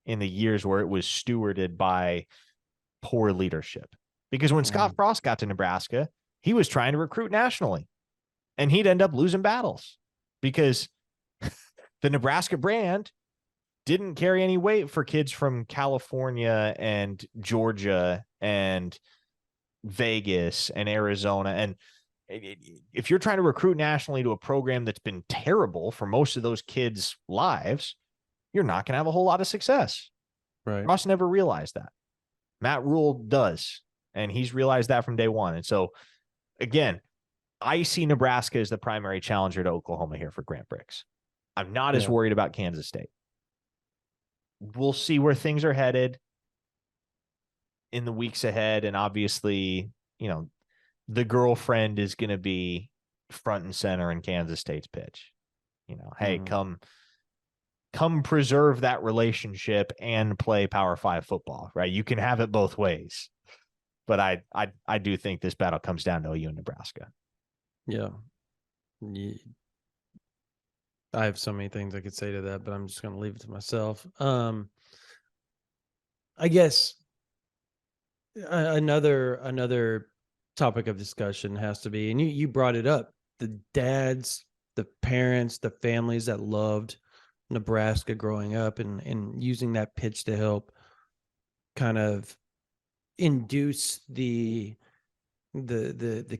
in the years where it was stewarded by poor leadership. Because when Scott Frost got to Nebraska, he was trying to recruit nationally, and he'd end up losing battles because the Nebraska brand didn't carry any weight for kids from California and Georgia and Vegas and Arizona. And if you're trying to recruit nationally to a program that's been terrible for most of those kids' lives, you're not going to have a whole lot of success. Right. Ross never realized that. Matt Rule does, and he's realized that from day one. And so, again, I see Nebraska as the primary challenger to Oklahoma here for Grant Brix. I'm not as worried about Kansas State. We'll see where things are headed in the weeks ahead. And obviously, you know, the girlfriend is going to be front and center in Kansas State's pitch. You know, hey, come preserve that relationship and play Power 5 football, right? You can have it both ways. But I do think this battle comes down to OU and Nebraska. Yeah. I have so many things I could say to that, but I'm just going to leave it to myself. I guess another topic of discussion has to be, and you brought it up, the dads, the parents, the families that loved Nebraska growing up and using that pitch to help kind of induce the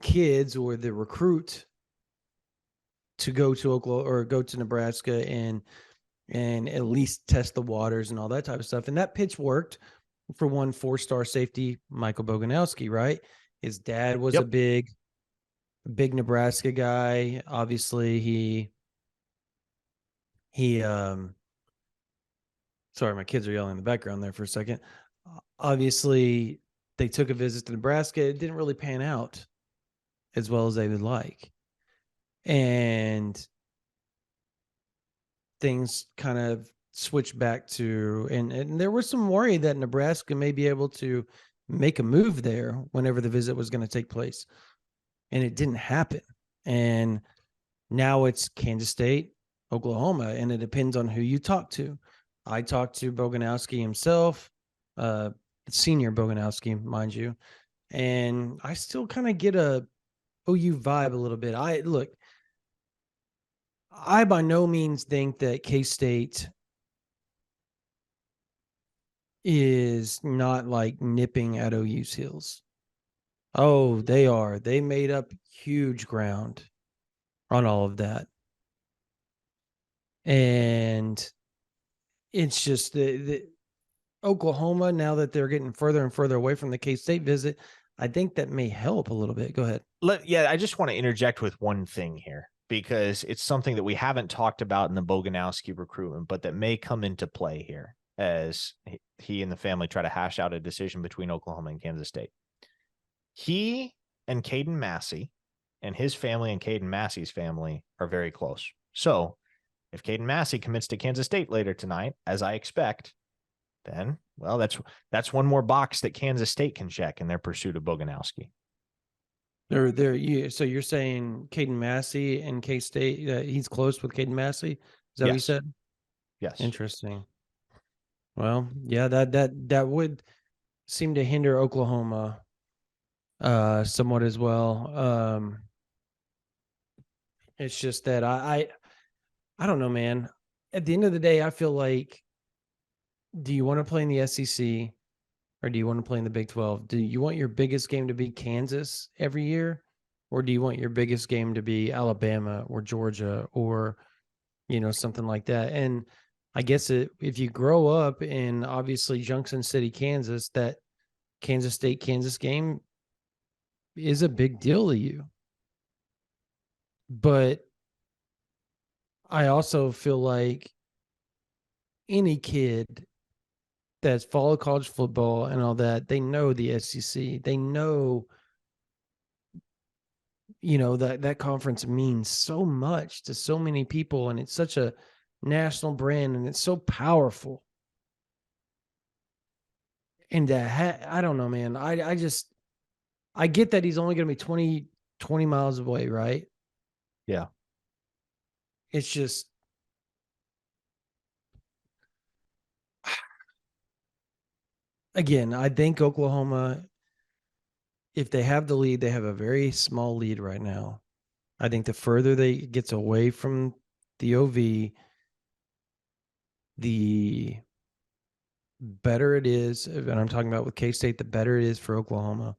kids or the recruit to go to Oklahoma or go to Nebraska and at least test the waters and all that type of stuff. And that pitch worked for one 4-star safety, Michael Boganowski, right? His dad was a big Nebraska guy. Obviously he sorry, my kids are yelling in the background there for a second. Obviously they took a visit to Nebraska. It didn't really pan out as well as they would like. And things kind of switched back to, and there was some worry that Nebraska may be able to make a move there whenever the visit was going to take place. And it didn't happen. And now it's Kansas State, Oklahoma, and it depends on who you talk to. I talked to Boganowski himself, senior Boganowski, mind you, and I still kind of get a OU vibe a little bit. I by no means think that K-State is not like nipping at OU's heels. Oh, they are. They made up huge ground on all of that. And it's just the Oklahoma, now that they're getting further and further away from the K-State visit, I think that may help a little bit. Go ahead. I just want to interject with one thing here, because it's something that we haven't talked about in the Boganowski recruitment, but that may come into play here as he and the family try to hash out a decision between Oklahoma and Kansas State. He and Caden Massey and his family and Caden Massey's family are very close. So if Caden Massey commits to Kansas State later tonight, as I expect, then, well, that's one more box that Kansas State can check in their pursuit of Boganowski. So you're saying Caden Massey and K-State, he's close with Caden Massey? Is that what you said? Yes. Interesting. Well, yeah, that would seem to hinder Oklahoma somewhat as well. It's just that I don't know, man. At the end of the day, I feel like, do you want to play in the SEC or do you want to play in the Big 12? Do you want your biggest game to be Kansas every year, or do you want your biggest game to be Alabama or Georgia or, something like that? And I guess if you grow up in obviously Junction City, Kansas, that Kansas State, Kansas game is a big deal to you. But I also feel like any kid that's followed college football and all that, they know the SEC. They know, that conference means so much to so many people, and it's such a national brand, and it's so powerful. And I don't know, man. I get that he's only going to be 20 miles away, right? Yeah. It's just, again, I think Oklahoma, if they have the lead, they have a very small lead right now. I think the further they gets away from the OV, the better it is. And I'm talking about with K-State, the better it is for Oklahoma.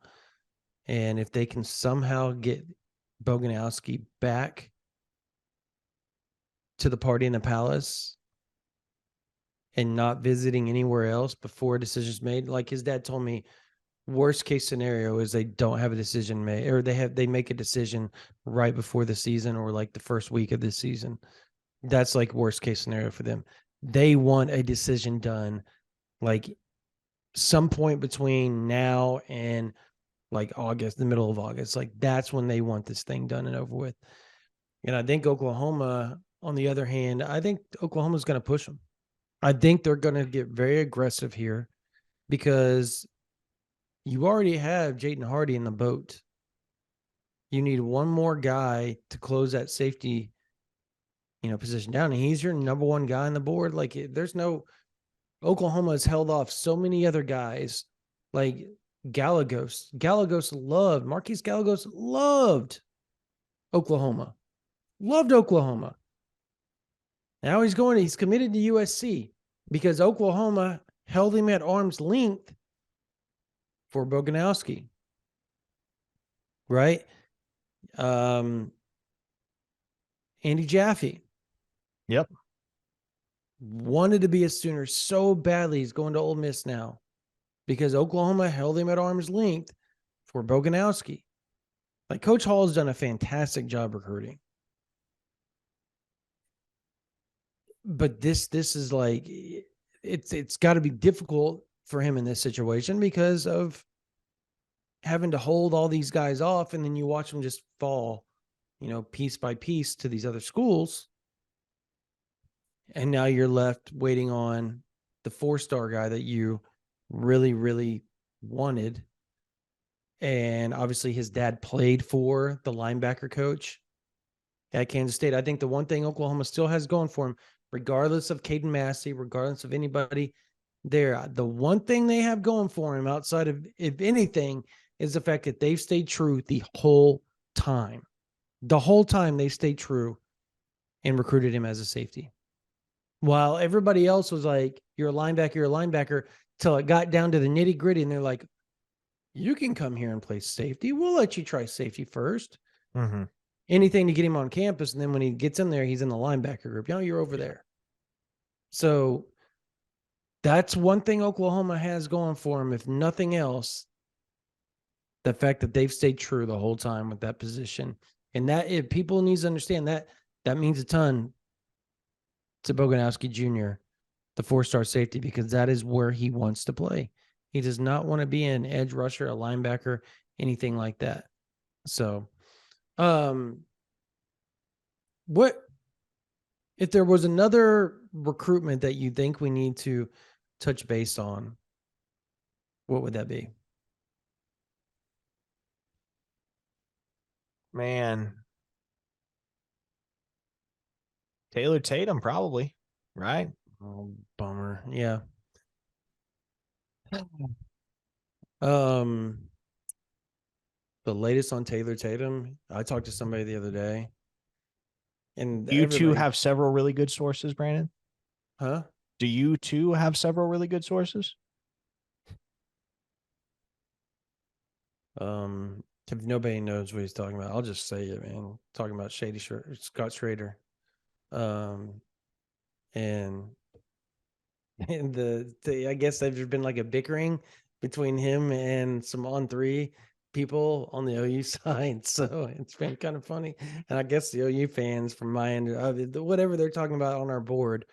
And if they can somehow get Boganowski back to the party in the palace and not visiting anywhere else before a decision's made, like his dad told me, worst case scenario is they don't have a decision made, or they make a decision right before the season or like the first week of the season. That's like worst case scenario for them. They want a decision done like some point between now and like August, the middle of August. Like that's when they want this thing done and over with. And I think Oklahoma, on the other hand, I think Oklahoma's going to push them. I think they're going to get very aggressive here because you already have Jayden Hardy in the boat. You need one more guy to close that safety, position down. And he's your number one guy on the board. Like there's no Oklahoma has held off so many other guys like Galagos. Marquise Galagos loved Oklahoma. Loved Oklahoma. Now he's committed to USC because Oklahoma held him at arm's length for Boganowski. Right? Andy Jaffe. Yep. Wanted to be a Sooner so badly. He's going to Ole Miss now because Oklahoma held him at arm's length for Boganowski. Like Coach Hall has done a fantastic job recruiting. But this is like it's got to be difficult for him in this situation because of having to hold all these guys off, and then you watch them just fall, piece by piece to these other schools. And now you're left waiting on the 4-star guy that you really, really wanted. And obviously his dad played for the linebacker coach at Kansas State. I think the one thing Oklahoma still has going for him, regardless of Caden Massey, regardless of anybody there, the one thing they have going for him outside of, if anything, is the fact that they've stayed true the whole time. The whole time they stayed true and recruited him as a safety. While everybody else was like, you're a linebacker, till it got down to the nitty gritty. And they're like, you can come here and play safety. We'll let you try safety first. Mm-hmm. Anything to get him on campus. And then when he gets in there, he's in the linebacker group. You're over there. So that's one thing Oklahoma has going for him. If nothing else, the fact that they've stayed true the whole time with that position. And that, if people need to understand that, that means a ton to Boganowski Jr., the 4-star safety, because that is where he wants to play. He does not want to be an edge rusher, a linebacker, anything like that. So, what if there was another recruitment that you think we need to touch base on? What would that be? Man. Taylor Tatum, probably, right? Oh, bummer. Yeah. The latest on Taylor Tatum, I talked to somebody the other day, and You two everybody, have several really good sources, Brandon. huh? Do you two have several really good sources? If nobody knows what he's talking about, I'll just say it, man. Talking about Scott Schrader. Um, and and I guess there's been like a bickering between him and some On3 people on the OU side. So it's been kind of funny. And I guess the OU fans from my end, whatever they're talking about on our board,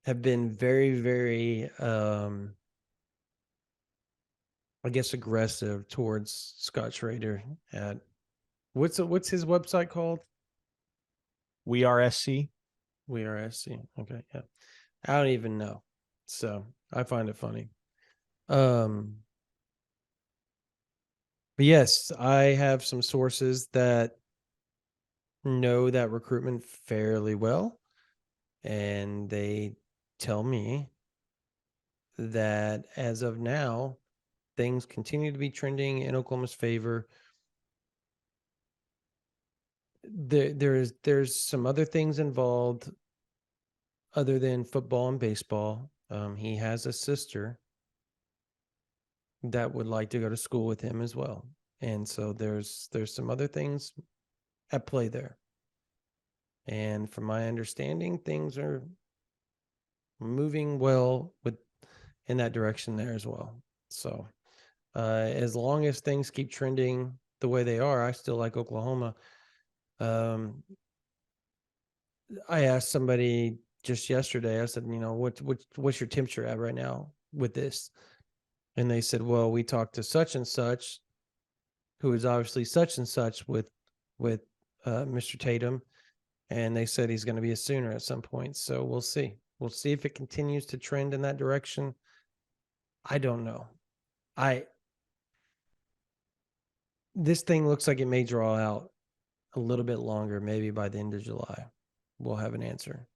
have been very, very, I guess, aggressive towards Scott Schrader at what's his website called? We are SC. We are SC. Okay. Yeah. I don't even know. So I find it funny. But yes, I have some sources that know that recruitment fairly well. And they tell me that as of now, things continue to be trending in Oklahoma's favor. There's some other things involved other than football and baseball. He has a sister that would like to go to school with him as well, and so there's some other things at play there. And from my understanding, things are moving well with in that direction there as well. So as long as things keep trending the way they are, I still like Oklahoma. Um, I asked somebody just yesterday. I said, what's your temperature at right now with this? And they said, well, we talked to such and such, who is obviously such and such with Mr. Tatum, and they said he's going to be a Sooner at some point. So we'll see. We'll see if it continues to trend in that direction. I don't know. I This thing looks like it may draw out a little bit longer. Maybe by the end of July, we'll have an answer.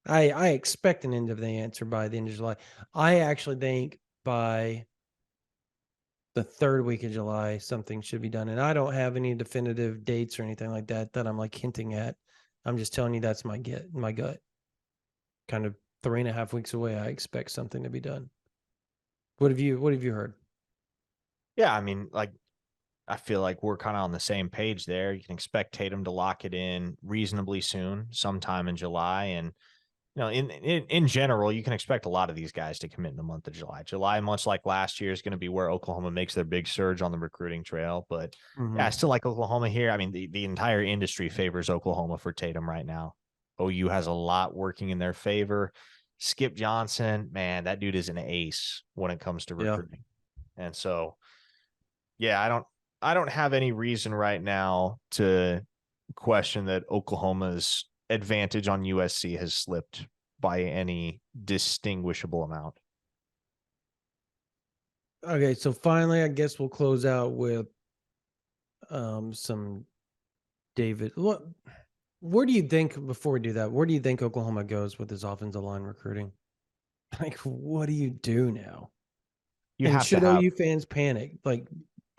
I expect an end of the answer by the end of July. I actually think by the third week of July, something should be done. And I don't have any definitive dates or anything like that I'm like hinting at. I'm just telling you that's my gut. Kind of 3.5 weeks away, I expect something to be done. What have you heard? Yeah, I mean, like, I feel like we're kind of on the same page there. You can expect Tatum to lock it in reasonably soon, sometime in July. And in general, you can expect a lot of these guys to commit in the month of July. July, much like last year, is going to be where Oklahoma makes their big surge on the recruiting trail. But yeah, I still like Oklahoma here. I mean, the entire industry favors Oklahoma for Tatum right now. OU has a lot working in their favor. Skip Johnson, man, that dude is an ace when it comes to Yeah. recruiting. And so, yeah, I don't have any reason right now to question that Oklahoma's advantage on USC has slipped by any distinguishable amount. Okay, so finally, I guess we'll close out with some David. Where do you think, before we do that, where do you think Oklahoma goes with his offensive line recruiting? Like, what do you do now? You And have to should have OU fans panic? Like,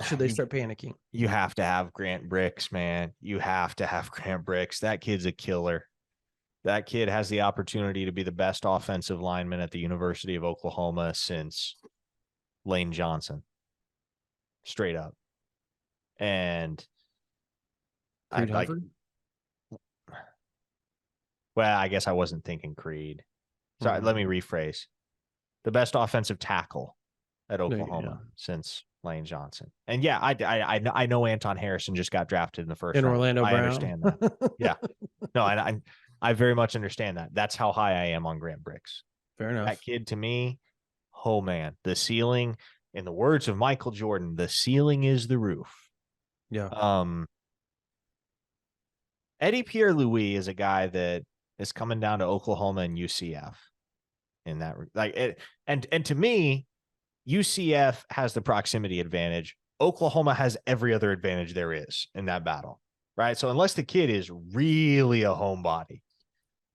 should they you, start panicking? you have to have Grant Bricks, man. You have to have Grant Bricks. That kid's a killer. That kid has the opportunity to be the best offensive lineman at the University of Oklahoma since Lane Johnson. Straight up. And I Creed like, Humphrey? well, I guess I wasn't thinking Creed. Sorry, let me rephrase. The best offensive tackle at Oklahoma since Lane Johnson. And yeah, I know Anton Harrison just got drafted in the first And round. Orlando I Brown. understand that. Yeah. No, I very much understand that. That's how high I am on Grant Bricks. Fair That enough. kid to me, oh man, the ceiling, in the words of Michael Jordan, the ceiling is the roof. Yeah. Eddie Pierre-Louis is a guy that is coming down to Oklahoma and UCF in that, like it, and to me, UCF has the proximity advantage. Oklahoma has every other advantage there is in that battle, right? So unless the kid is really a homebody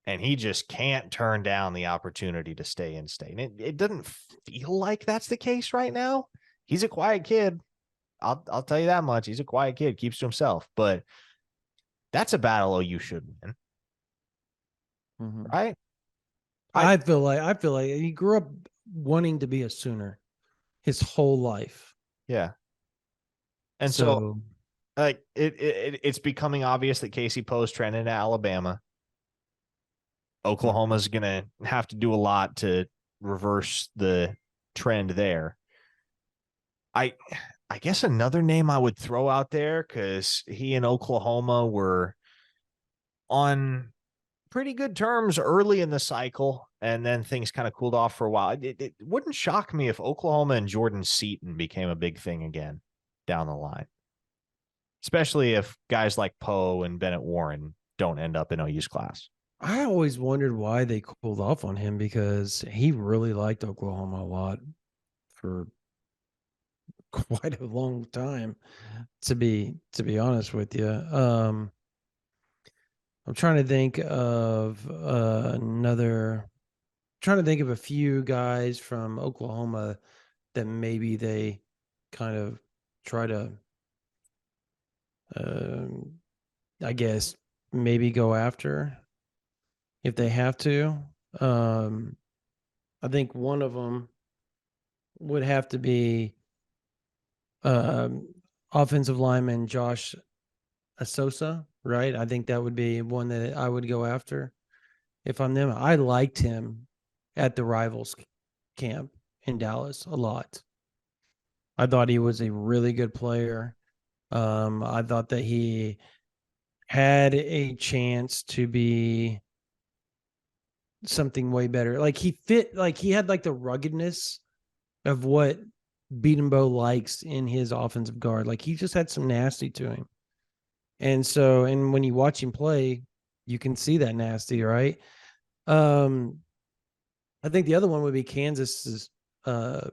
and he just can't turn down the opportunity to stay in state, and it doesn't feel like that's the case right now. He's a quiet kid. I'll tell you that much. He's a quiet kid, keeps to himself, but that's a battle OU should win, right? I feel like he grew up wanting to be a Sooner his whole life. Yeah. And so So like it's becoming obvious that Casey Poe's trending to Alabama. Oklahoma's gonna have to do a lot to reverse the trend there. I guess another name I would throw out there, because he and Oklahoma were on pretty good terms early in the cycle, and then things kind of cooled off for a while. It wouldn't shock me if Oklahoma and Jordan Seaton became a big thing again down the line, especially if guys like Poe and Bennett Warren don't end up in OU's class. I always wondered why they cooled off on him, because he really liked Oklahoma a lot for quite a long time, to be honest with you. I'm trying to think of another trying to think of a few guys from Oklahoma that maybe they kind of try to, um, I guess, maybe go after if they have to. Um, I think one of them would have to be um, offensive lineman Josh Asosa, right? I think that would be one that I would go after if I'm them. I liked him at the Rivals camp in Dallas a lot. I thought he was a really good player. I thought that he had a chance to be something way better. Like he fit, like he had like the ruggedness of what Beatenbow likes in his offensive guard. Like he just had some nasty to him. And so, and when you watch him play, you can see that nasty, right? Um, I think the other one would be Kansas's uh,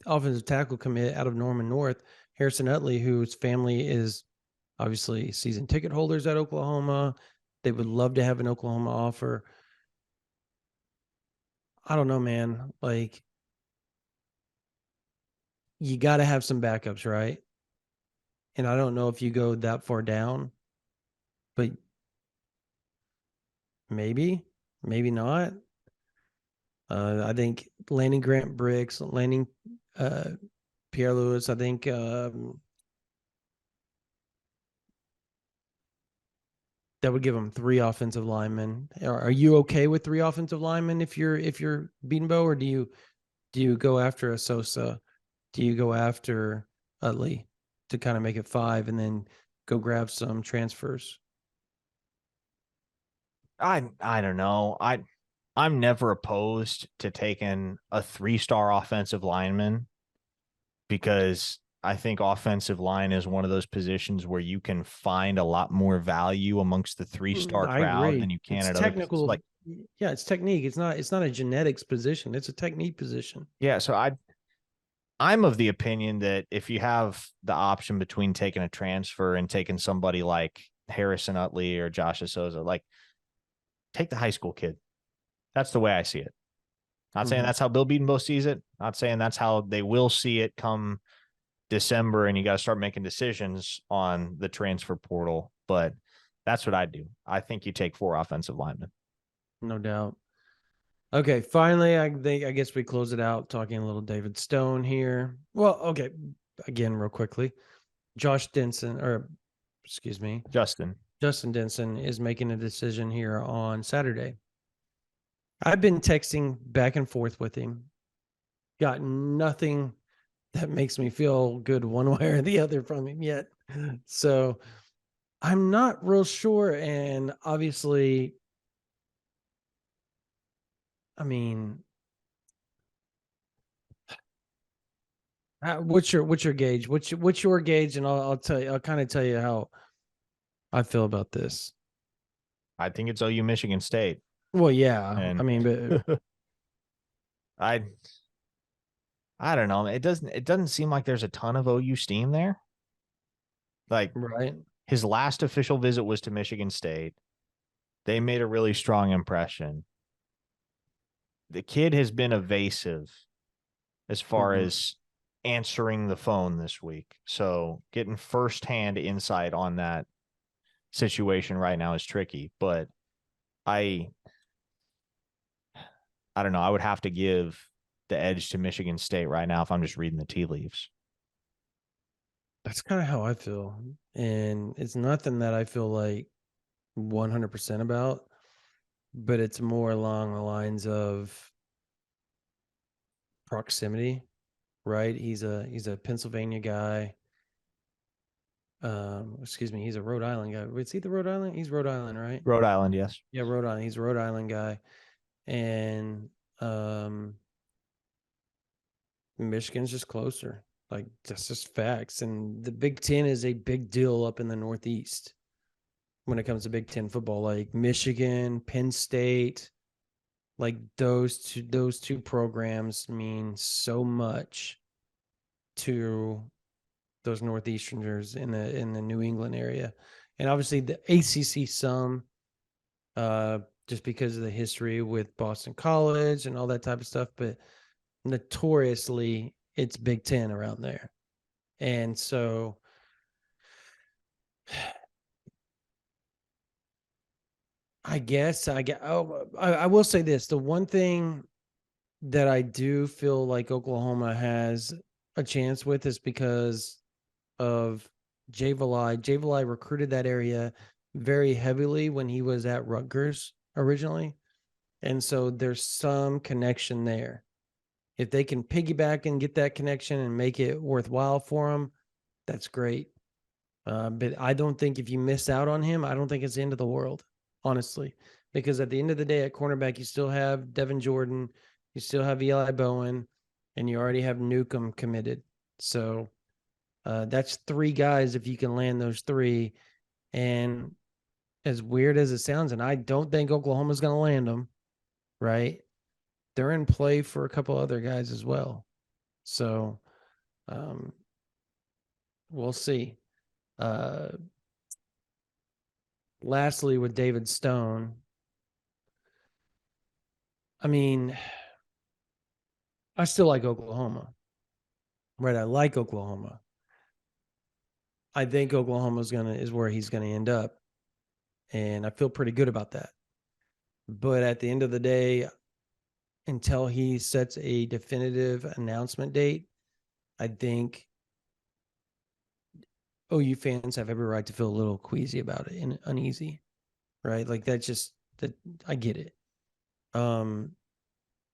offensive tackle commit out of Norman North, Harrison Utley, whose family is obviously season ticket holders at Oklahoma. They would love to have an Oklahoma offer. I don't know, man. Like, you got to have some backups, right? And I don't know if you go that far down, but maybe, maybe not. I think landing Grant Bricks, landing uh, Pierre Lewis. I think that would give them three offensive linemen. Are you okay with three offensive linemen if you're Beanbo, or do you go after a Sosa? Do you go after Utley to kind of make it five and then go grab some transfers? I don't know. I'm never opposed to taking a 3-star offensive lineman because I think offensive line is one of those positions where you can find a lot more value amongst the 3-star I crowd than agree. you can It's at other positions. technical. Like, Yeah, it's technique. It's not a genetics position. It's a technique position. yeah, so I'm of the opinion that if you have the option between taking a transfer and taking somebody like Harrison Utley or Josh Souza, like take the high school kid. That's the way I see it. Not saying Mm-hmm. that's how Bill Beatonbow sees it. Not saying that's how they will see it come December and you got to start making decisions on the transfer portal. But that's what I do. I think you take 4 offensive linemen. No doubt. Okay, finally, I guess we close it out talking a little David Stone here. Well, okay, again, real quickly, Josh Denson, or excuse me, Justin, Justin Denson is making a decision here on Saturday. I've been texting back and forth with him. Got nothing that makes me feel good one way or the other from him yet. So I'm not real sure. And obviously, I mean, what's your gauge? What's your gauge? And I'll tell you. I'll kind of tell you how I feel about this. I think it's OU Michigan State. Well, yeah. I And mean, but I I don't know. It doesn't seem like there's a ton of OU steam there. Like right. his last official visit was to Michigan State. They made a really strong impression. The kid has been evasive as far Mm-hmm. as answering the phone this week. So getting firsthand insight on that situation right now is tricky. But I I don't know. I would have to give the edge to Michigan State right now if I'm just reading the tea leaves. That's kind of how I feel, and it's nothing that I feel like 100% about, but it's more along the lines of proximity, right? He's a Pennsylvania guy. Excuse me, he's a Rhode Island guy. Is he the Rhode Island? He's Rhode Island, right? Rhode Island, yes. Yeah, Rhode Island. He's a Rhode Island guy, and um, Michigan's just closer. Like that's just facts. And the Big Ten is a big deal up in the Northeast when it comes to Big Ten football. Like Michigan, Penn State, like those two programs mean so much to those Northeasterners in the New England area, and obviously the ACC some. just because of the history with Boston College and all that type of stuff. But notoriously, it's Big Ten around there. And so I guess I will say this. The one thing that I do feel like Oklahoma has a chance with is because of Jay Valai. Jay Valai recruited that area very heavily when he was at Rutgers originally. And so there's some connection there. If they can piggyback and get that connection and make it worthwhile for them, that's great. But I don't think if you miss out on him, I don't think it's the end of the world, honestly. Because at the end of the day, at cornerback, you still have Devin Jordan, you still have Eli Bowen, and you already have Newcomb committed. So that's three guys if you can land those three. And as weird as it sounds, and I don't think Oklahoma's going to land them, right? They're in play for a couple other guys as well. So we'll see. Lastly, with David Stone, I mean, I still like Oklahoma, right? I like Oklahoma. I think Oklahoma is where he's gonna end up, and I feel pretty good about that. But at the end of the day, until he sets a definitive announcement date, I think OU fans have every right to feel a little queasy about it and uneasy, right? Like that I get it.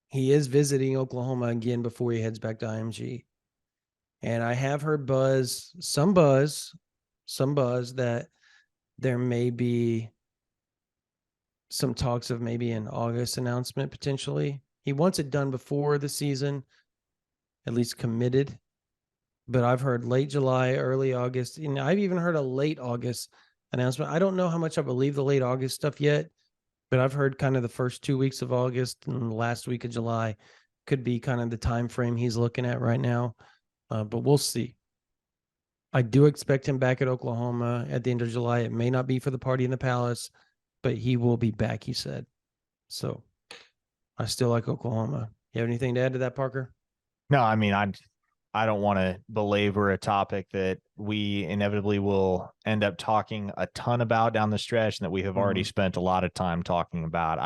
He is visiting Oklahoma again before he heads back to IMG. And I have heard some buzz that there may be some talks of maybe an August announcement potentially. He wants it done before the season, at least committed. But I've heard late July, early August. And I've even heard a late August announcement. I don't know how much I believe the late August stuff yet, but I've heard kind of the first 2 weeks of August and the last week of July could be kind of the time frame he's looking at right now. But we'll see. I do expect him back at Oklahoma at the end of July. It may not be for the party in the palace, but he will be back, he said. So I still like Oklahoma. You have anything to add to that, Parker? No, I mean, I don't want to belabor a topic that we inevitably will end up talking a ton about down the stretch and that we have already spent a lot of time talking about.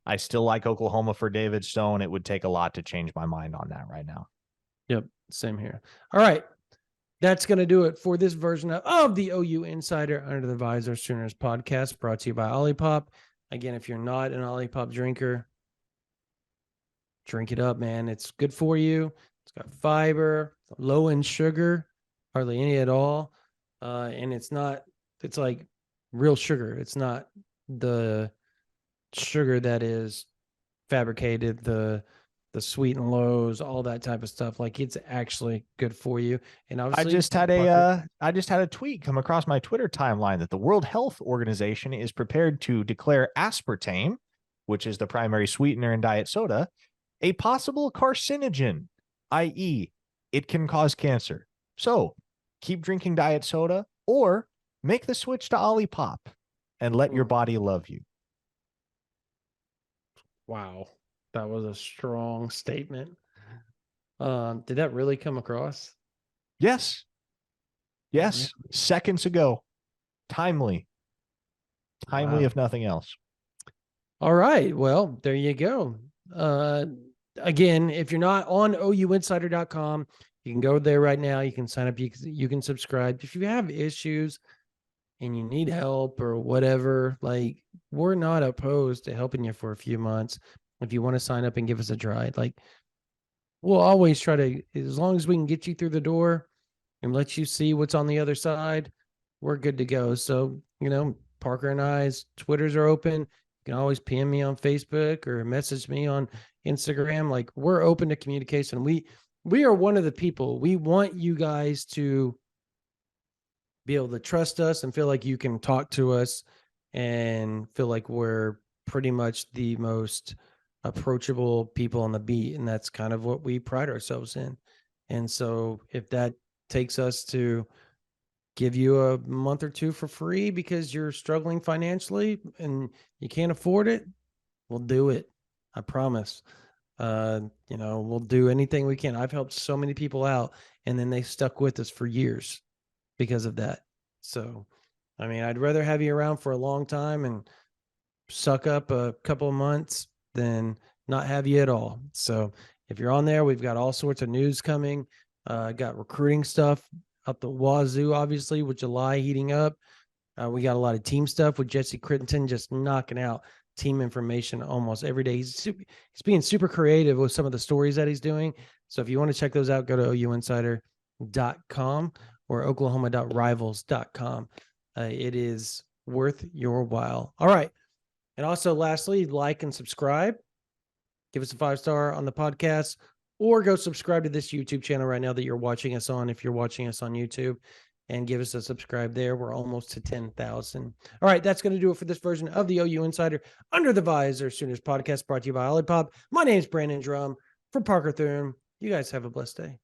I still like Oklahoma for David Stone. It would take a lot to change my mind on that right now. Yep, same here. All right. That's going to do it for this version of the OU Insider Under the Visor Sooners podcast, brought to you by Olipop. Again, if you're not an Olipop drinker, drink it up, man. It's good for you. It's got fiber, low in sugar, hardly any at all. And it's like real sugar. It's not the sugar that is fabricated, the sweet and lows, all that type of stuff. Like it's actually good for you. And obviously, I just had a tweet come across my Twitter timeline that the World Health Organization is prepared to declare aspartame, which is the primary sweetener in diet soda, a possible carcinogen, i.e., it can cause cancer. So keep drinking diet soda or make the switch to Olipop and let your body love you. Wow. That was a strong statement. Did that really come across? Yes. Yes. Yeah. Seconds ago. Timely, wow. If nothing else. All right. Well, there you go. Again, if you're not on OUinsider.com, you can go there right now. You can sign up. You can subscribe. If you have issues and you need help or whatever, like we're not opposed to helping you for a few months. If you want to sign up and give us a try, like we'll always try to, as long as we can get you through the door and let you see what's on the other side, we're good to go. So, Parker and I's Twitters are open. You can always PM me on Facebook or message me on Instagram. Like we're open to communication. We are one of the people. We want you guys to be able to trust us and feel like you can talk to us and feel like we're pretty much the most approachable people on the beat. And that's kind of what we pride ourselves in. And so if that takes us to give you a month or two for free because you're struggling financially and you can't afford it, We'll do it. I promise. We'll do anything we can. I've helped so many people out, and then they stuck with us for years because of that. So, I mean, I'd rather have you around for a long time and suck up a couple of months than not have you at all. So, if you're on there, we've got all sorts of news coming. Got recruiting stuff up the wazoo, obviously, with July heating up. We got a lot of team stuff with Jesse Crittenton just knocking out team information almost every day. He's being super creative with some of the stories that he's doing. So if you want to check those out, go to ouinsider.com or oklahoma.rivals.com. It is worth your while. All right. And also, lastly, like and subscribe. Give us a 5-star on the podcast, or go subscribe to this YouTube channel right now that you're watching us on, if you're watching us on YouTube, and give us a subscribe there. We're almost to 10,000. All right, that's going to do it for this version of the OU Insider Under the Visor Sooners podcast, brought to you by Olipop. My name is Brandon Drum for Parker Thurman. You guys have a blessed day.